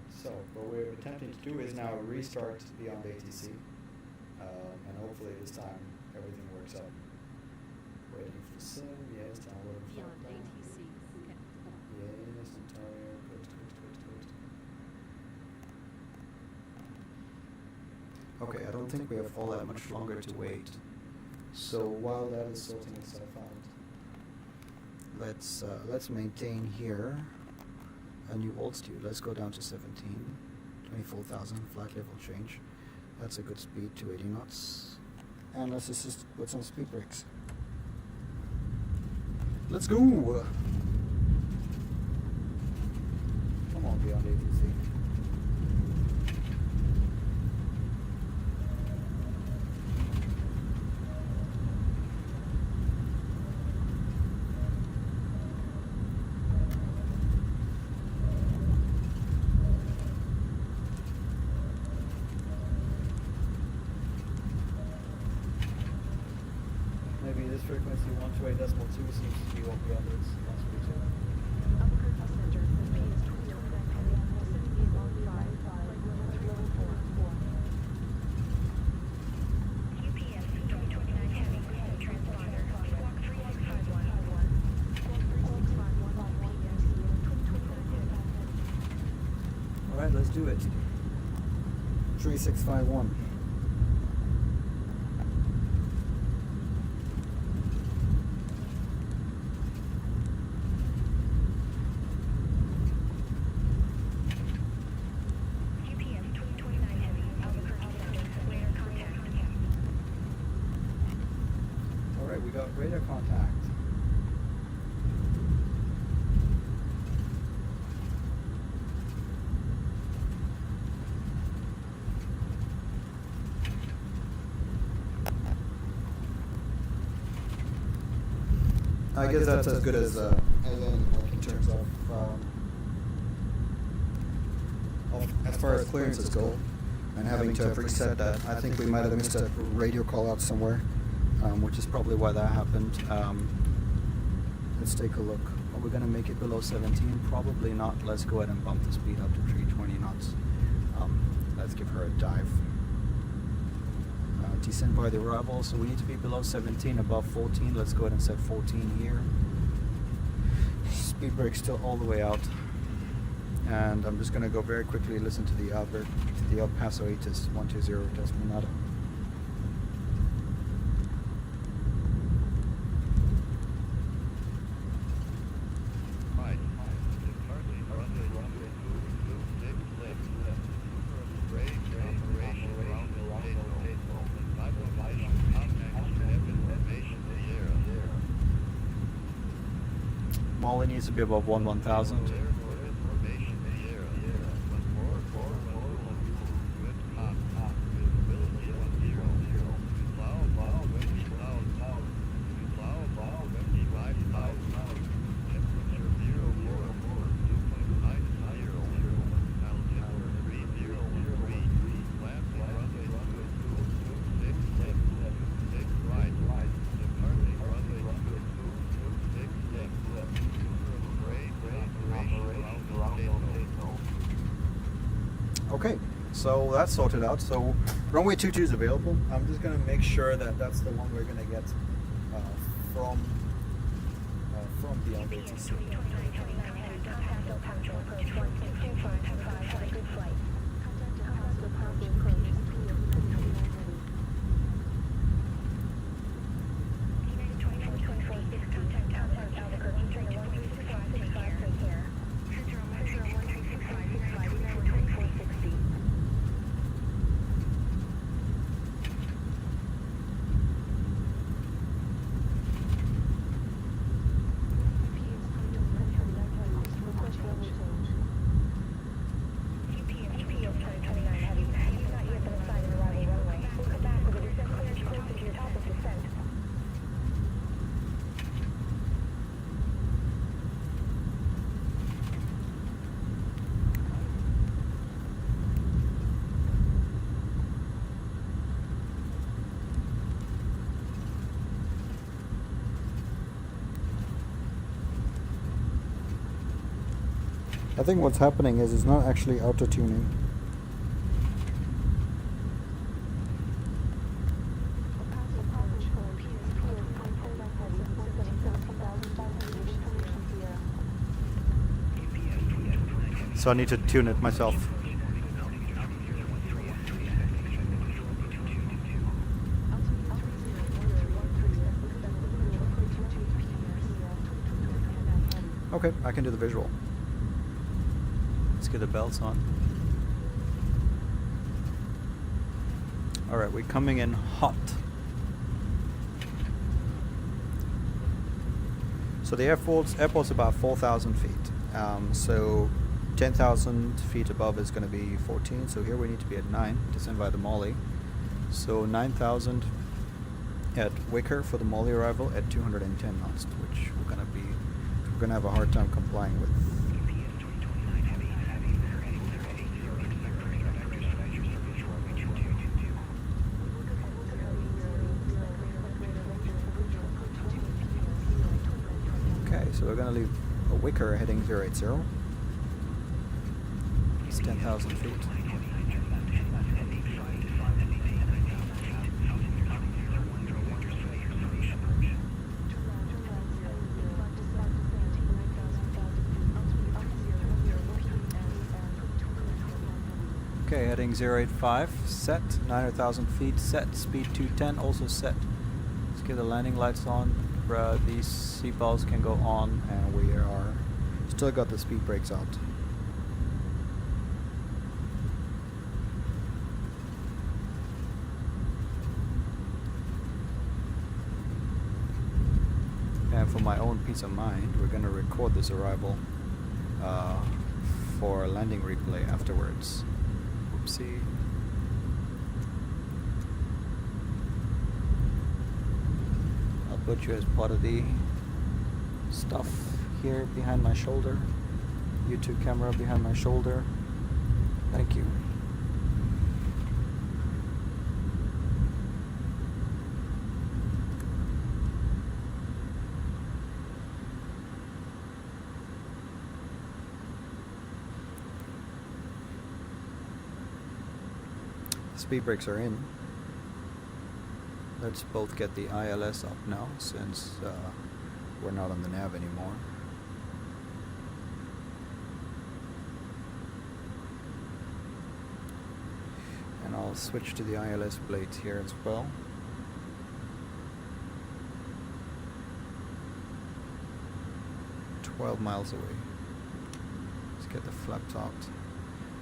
So what we're attempting to do is now restart Beyond ATC, and hopefully this time everything works out. Waiting for sim, yes, downloading Beyond flight plan. ATC. Okay. Yes, Ontario, good. Okay, I don't think we have all that much longer to wait. So while that is sorting itself out, let's maintain here a new altitude. Let's go down to 17, 24,000 flight level change. That's a good speed, 280 knots. And let's assist with some speed brakes. Let's go! Come on, beyond ATC. Maybe this frequency 128.2 seems to be what the others must be too. Albuquerque Center, UPS 2029 heavy, descending the long side, flight level 314. UPS 2029 heavy, transponder, squawk 3651. Squawk 3651 UPS 2029 heavy. Alright, let's do it. 3651. UPS 2029 heavy, Albuquerque Center, radar contact. Alright, we got radar contact. I guess that's as good as any, like, in terms of as far as clearances go, and having to have reset that. I think we might have missed a radio call out somewhere, which is probably why that happened. Let's take a look. Are we going to make it below 17? Probably not. Let's go ahead and bump the speed up to 320 knots. Let's give her a dive. Descend by the arrival, so we need to be below 17, above 14. Let's go ahead and set 14 here. Speed brake still all the way out. And I'm just going to go very quickly listen to the El Paso ATIS 120 Desperado. Right. Currently runway 26 left. Brakes operation around the Paso. Vibration contact have information Sierra. Molly needs to be above 1,000. Information Sierra. Once more, good top. Visibility 10. Cloud, 25,000. Temperature 0 dew point 90. Altitude 3013. Landing runway 26 left. 6 right. Departing runway 26 left. Brake operation around the Paso. Okay, so that's sorted out. So runway 22 is available. I'm just going to make sure that that's the one we're going to get from the UPS LVTC. 2029 heavy, contact El Paso approach 1.2525, have a good flight. Contact El Paso Paso approach, UPS 2029 heavy. United 2426, contact Albuquerque, Center 13656, take care. Center 13656, United 2460. UPS 2029 heavy, request runway change. UPS 2029 heavy, you've not yet been assigned an arrival runway. We'll come back with a descent clearance closer to your top of descent. I think what's happening is it's not actually auto-tuning. El Paso approach, UPS 2029 heavy, 17,500 information Sierra. So I need to tune it myself. Okay, I can do the visual. Let's get the belts on. Alright, we're coming in hot. So the airport's about 4,000 feet. So 10,000 feet above is going to be 14. So here we need to be at 9 to send by the Molly. So 9,000 at Wicker for the Molly arrival at 210 knots, which we're going to have a hard time complying with. Okay, so we're going to leave a Wicker heading 080. It's 10,000 feet. Okay, heading 085, set, 900,000 feet, set, speed 210, also set. Let's get the landing lights on, these seatbelts can go on, and we are still got the speed brakes out. And for my own peace of mind, we're going to record this arrival for a landing replay afterwards. Whoopsie. I'll put you as part of the stuff here behind my shoulder. YouTube camera behind my shoulder. Thank you. Speed brakes are in. Let's both get the ILS up now, since we're not on the nav anymore. And I'll switch to the ILS blades here as well. "12 miles away. Let's get the flaps out.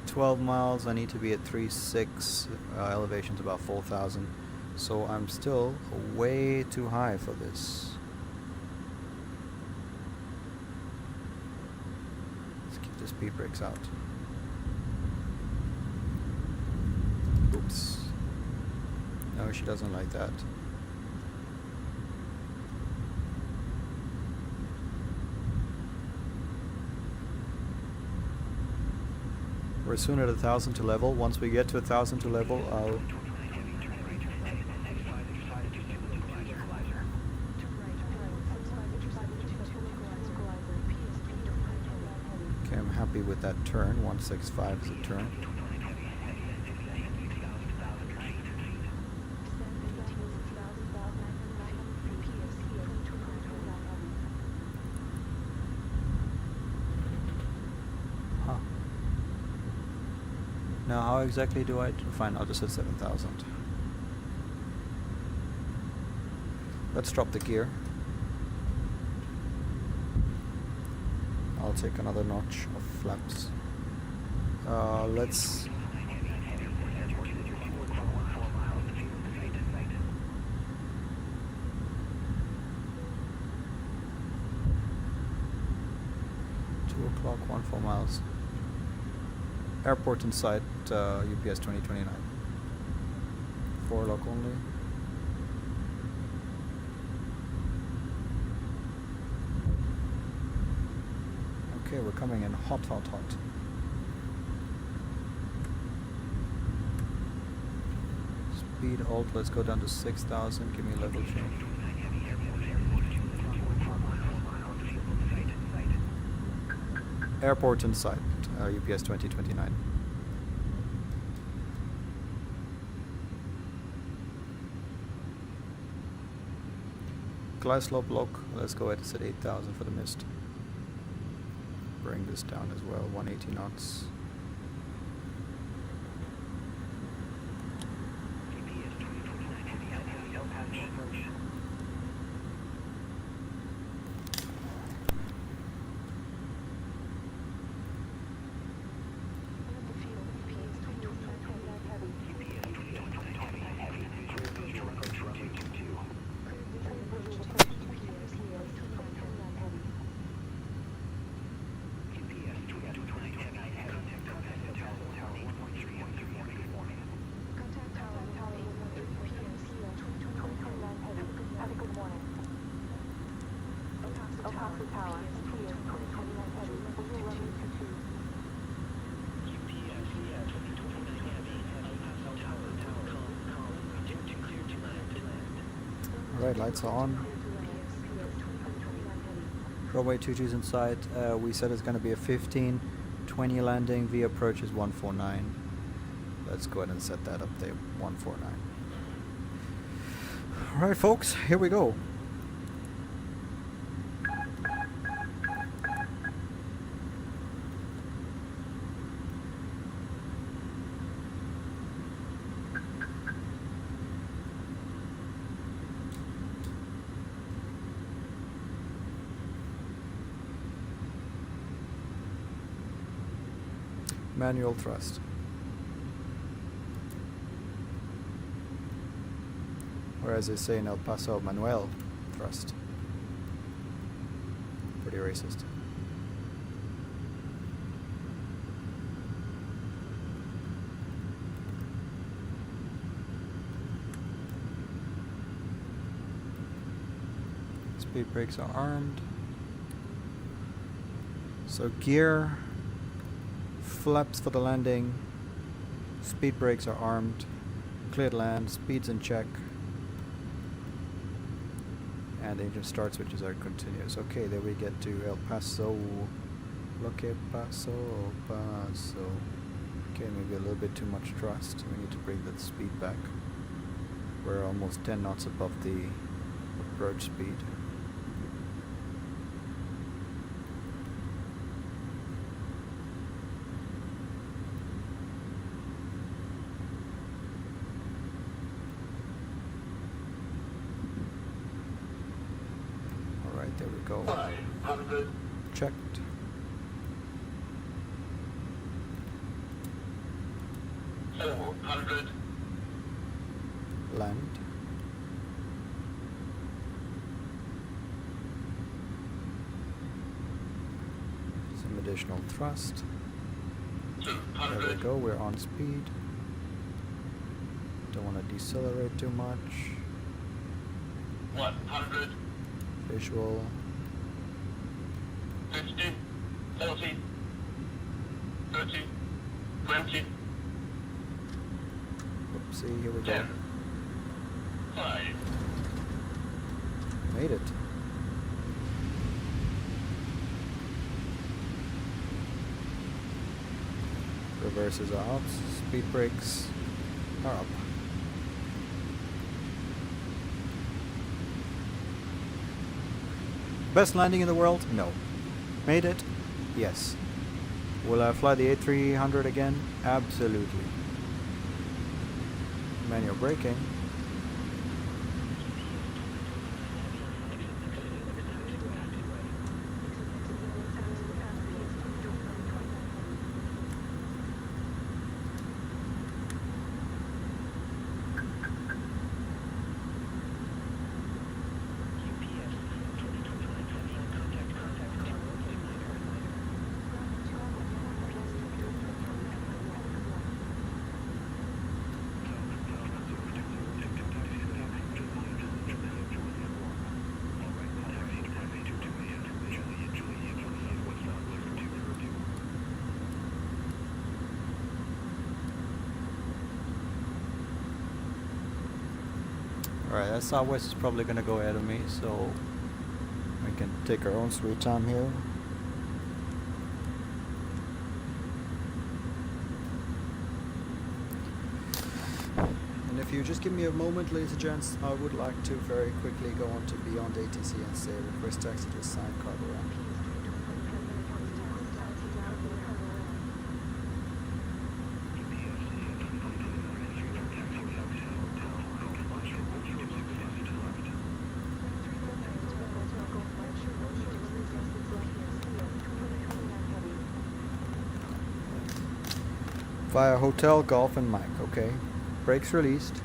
12 miles, I need to be at 3.6, elevation's about 4,000, so I'm still way too high for this. Let's keep the speed brakes out. Oops. No, she doesn't like that. We're soon at 1,000 to level. Once we get to 1,000 to level, I'll... Okay, I'm happy with that turn. 165 is a turn. Now, how exactly do I find out this is 7,000? Let's drop the gear. I'll take another notch of flaps. Let's... o'clock, 14 miles. Airport in sight, UPS 2029. 4 lock only. Okay, we're coming in hot, hot, hot. Speed alt, let's go down to 6,000. Give me a level change. Airport in sight, UPS 2029. Glide slope lock, let's go ahead and set 8,000 for the mist. Bring this down as well, 180 knots. Alright, lights are on. Runway 22's in sight. We said it's going to be a 15-20 landing. V approach is 149. Let's go ahead and set that up there, 149. Alright folks, here we go. Manual thrust. Or as they say in El Paso, Manuel thrust. Pretty racist. Speed brakes are armed. So gear, flaps for the landing, speed brakes are armed, cleared land, speeds in check, and engine start switches are continuous. Okay, there we get to El Paso. Look at Paso, Paso. Okay, maybe a little bit too much thrust. We need to bring that speed back. We're almost 10 knots above the approach speed. There we go. 500. Checked. $400. Land. Some additional thrust. 200. There we go, we're on speed. Don't want to decelerate too much. 100. Visual. 50. 40. 30. 20. Oopsie, here we go. 10. 5. Made it. Reverses are out. Speed brakes are up. Best landing in the world? No. Made it? Yes. Will I fly the A300 again? Absolutely. Manual braking. Alright, that Southwest is probably going to go ahead of me, so we can take our own sweet time here. And if you just give me a moment, ladies and gents, I would like to very quickly go on to Beyond ATC and say request taxi to assigned cargo route. Via Hotel, Golf and Mike, okay. Brakes released.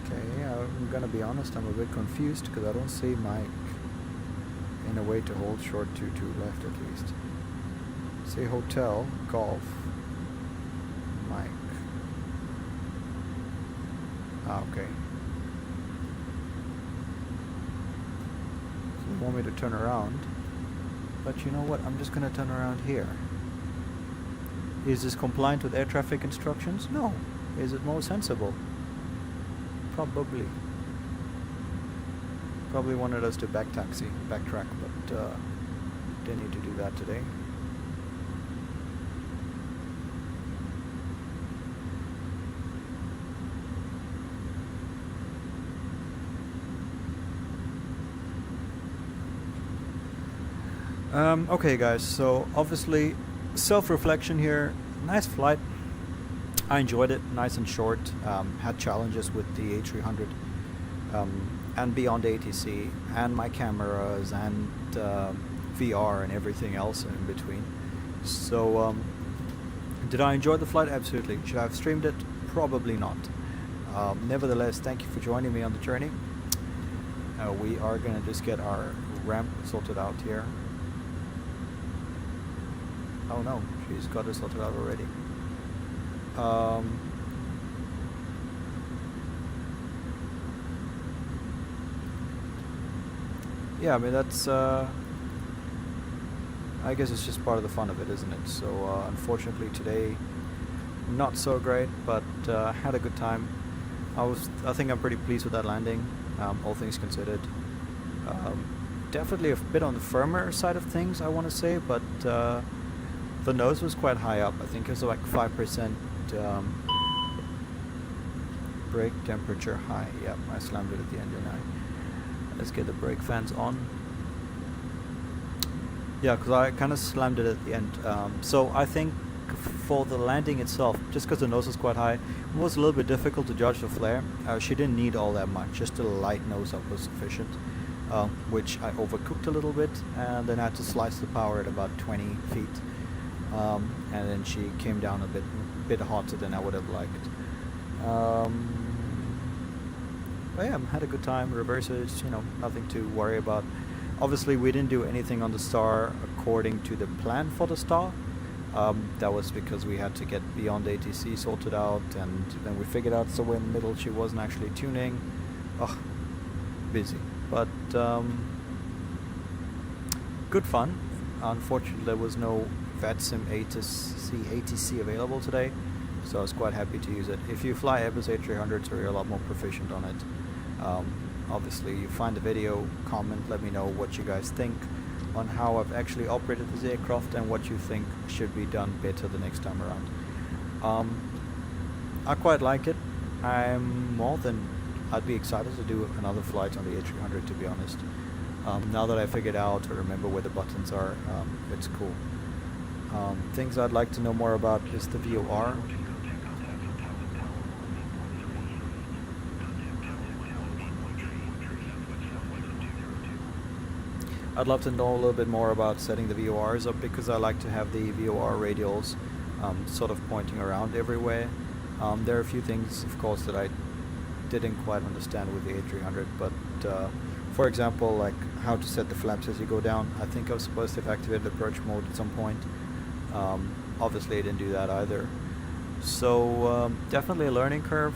Okay, I'm gonna be honest, I'm a bit confused because I don't see Mike in a way to hold short 2-2 left at least. Say Hotel, Golf, Mike. Ah, okay. want me to turn around. But you know what? I'm just going to turn around here. Is this compliant with air traffic instructions? No. Is it more sensible? Probably. Probably wanted us to backtrack, but didn't need to do that today. Okay guys, so obviously self-reflection here. Nice flight. I enjoyed it, nice and short. Had challenges with the A300 and beyond ATC and my cameras and VR and everything else in between. So did I enjoy the flight? Absolutely. Should I have streamed it? Probably not. Nevertheless, thank you for joining me on the journey. We are going to just get our ramp sorted out here. Oh no, she's got it sorted out already. Yeah, I mean that's I guess it's just part of the fun of it, isn't it? So unfortunately today not so great, but had a good time. I think I'm pretty pleased with that landing, all things considered. Definitely a bit on the firmer side of things, I want to say, but the nose was quite high up. I think it was like 5% brake temperature high. Yep, I slammed it at the end, didn't I? Let's get the brake fans on. Yeah, because I kind of slammed it at the end. So I think for the landing itself, just because the nose was quite high, it was a little bit difficult to judge the flare. She didn't need all that much, just a light nose up was sufficient, which I overcooked a little bit, and then I had to slice the power at about 20 feet. And then she came down a bit hotter than I would have liked. But yeah, had a good time. Reverses, you know, nothing to worry about. Obviously, we didn't do anything on the star according to the plan for the star. That was because we had to get beyond ATC sorted out, and then we figured out somewhere in the middle she wasn't actually tuning. Oh, busy. But good fun. Unfortunately, there was no VATSIM ATC available today, so I was quite happy to use it. If you fly Airbus A300s, you're a lot more proficient on it. Obviously, you find the video, comment, let me know what you guys think on how I've actually operated this aircraft and what you think should be done better the next time around. I quite like it. I'd be excited to do another flight on the A300, to be honest. Now that I figured out or remember where the buttons are, it's cool. Things I'd like to know more about is the VOR. I'd love to know a little bit more about setting the VORs up, because I like to have the VOR radials sort of pointing around everywhere. There are a few things, of course, that I didn't quite understand with the A300, but for example, like how to set the flaps as you go down. I think I was supposed to have activated approach mode at some point. Obviously I didn't do that either. So definitely a learning curve.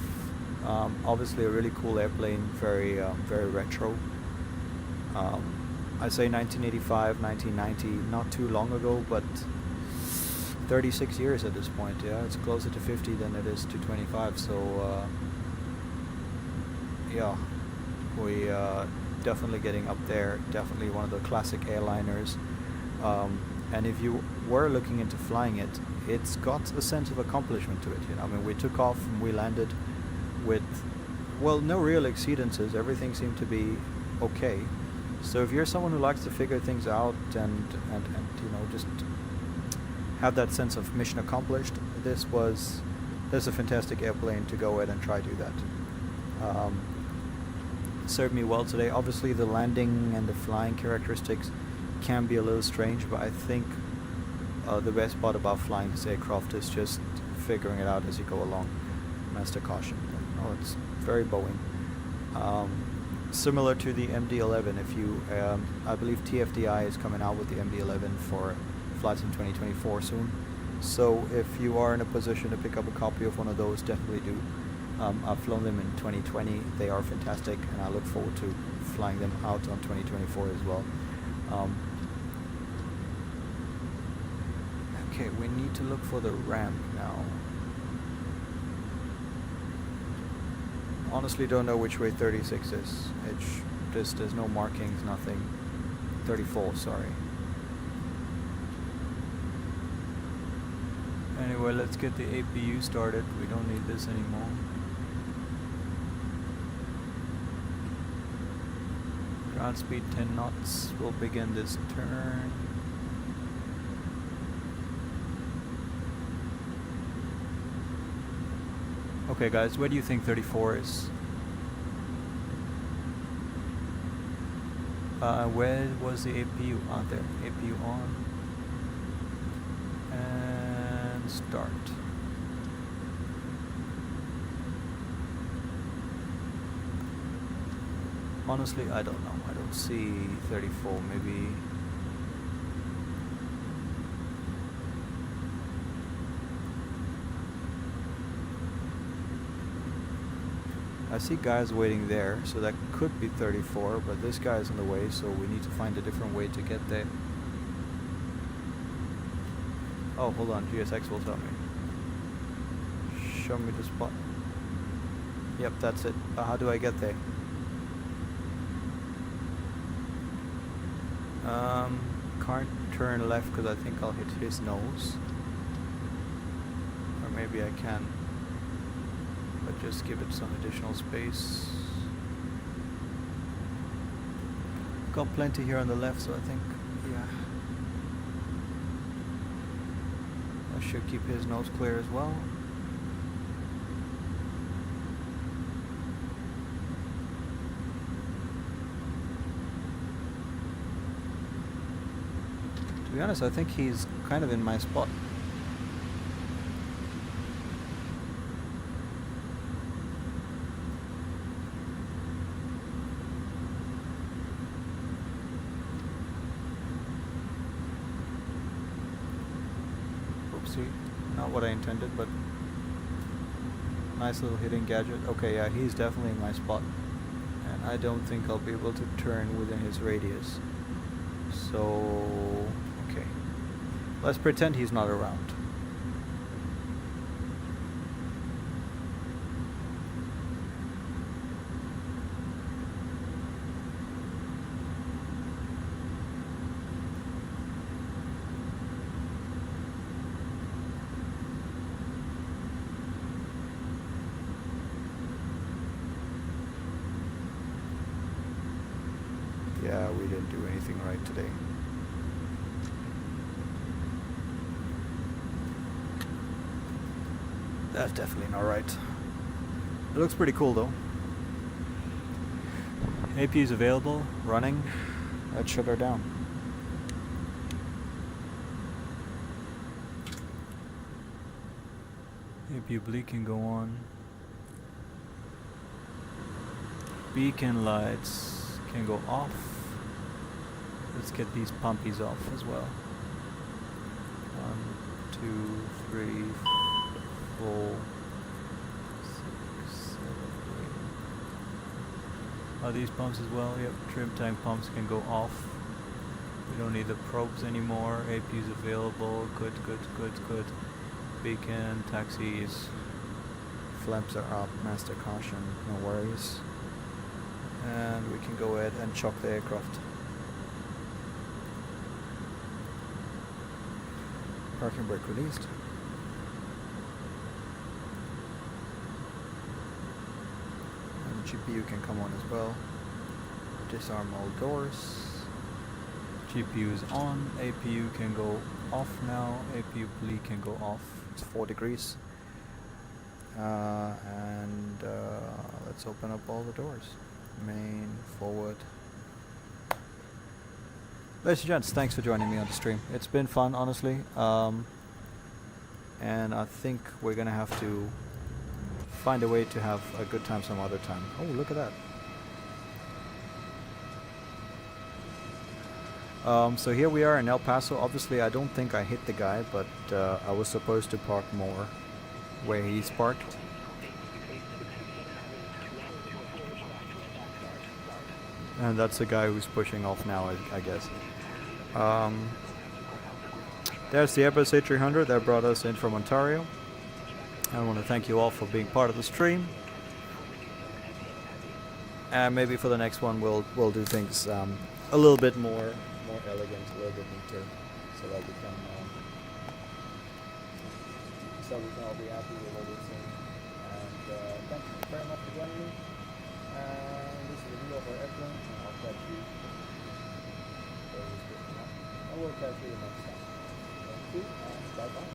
Obviously a really cool airplane, very retro. I say 1985, 1990, not too long ago, but 36 years at this point. Yeah, it's closer to 50 than it is to 25. So yeah, we definitely getting up there. Definitely one of the classic airliners. And if you were looking into flying it, it's got a sense of accomplishment to it. You know, I mean, we took off and we landed with, well, no real exceedances. Everything seemed to be okay. So if you're someone who likes to figure things out and you know, just have that sense of mission accomplished, this a fantastic airplane to go ahead and try to do that. Served me well today. Obviously the landing and the flying characteristics can be a little strange, but I think the best part about flying this aircraft is just figuring it out as you go along. Master caution. Oh, it's very Boeing. Similar to the MD-11, if you, I believe TFDI is coming out with the MD-11 for flights in 2024 soon. So if you are in a position to pick up a copy of one of those, definitely do. I've flown them in 2020. They are fantastic, and I look forward to flying them out on 2024 as well. Okay, we need to look for the ramp now. Honestly, don't know which way 36 is. There's no markings, nothing. 34, sorry. Anyway, let's get the APU started. We don't need this anymore. Ground speed 10 knots. We'll begin this turn. Okay guys, where do you think 34 is? Where was the APU? Out there. APU on. And start. Honestly, I don't know. I don't see 34. Maybe. I see guys waiting there, so that could be 34, but this guy is in the way, so we need to find a different way to get there. Oh, hold on, GSX will tell me. Show me the spot. Yep, that's it. How do I get there? Can't turn left because I think I'll hit his nose. Or maybe I can. But just give it some additional space. Got plenty here on the left, so I think, yeah. I should keep his nose clear as well. To be honest, I think he's kind of in my spot. Not what I intended, but nice little hidden gadget. Okay, yeah, he's definitely in my spot, and I don't think I'll be able to turn within his radius. So, okay, let's pretend he's not around. Yeah, we didn't do anything right today. That's definitely not right. It looks pretty cool though. AP is available, running. Let's shut her down. AP oblique can go on. Beacon lights can go off. Let's get these pumpies off as well. 1, 2, 3, 4, 6, 7, 8. Are these pumps as well? Yep, trim tank pumps can go off. We don't need the probes anymore. APU's available. Good, good, good, good. Beacon, taxis. Flaps are up. Master caution. No worries. And we can go ahead and chock the aircraft. Parking brake released. And the GPU can come on as well. Disarm all doors. GPU is on. APU can go off now. APU bleed can go off. It's 4 degrees. And let's open up all the doors. Main, forward. Ladies and gents, thanks for joining me on the stream. It's been fun, honestly. And I think we're gonna have to find a way to have a good time some other time. Oh, look at that. So here we are in El Paso. Obviously, I don't think I hit the guy, but I was supposed to park more where he's parked. And that's the guy who's pushing off now, I guess. There's the Airbus A300 that brought us in from Ontario. I want to thank you all for being part of the stream. And maybe for the next one we'll do things a little bit more elegant, a little bit neater, so that we can all be happy with what we're seeing. And thank you very much for joining me. And this is a video for everyone, and I'll catch you. I will catch you next time. Thank you, and bye bye.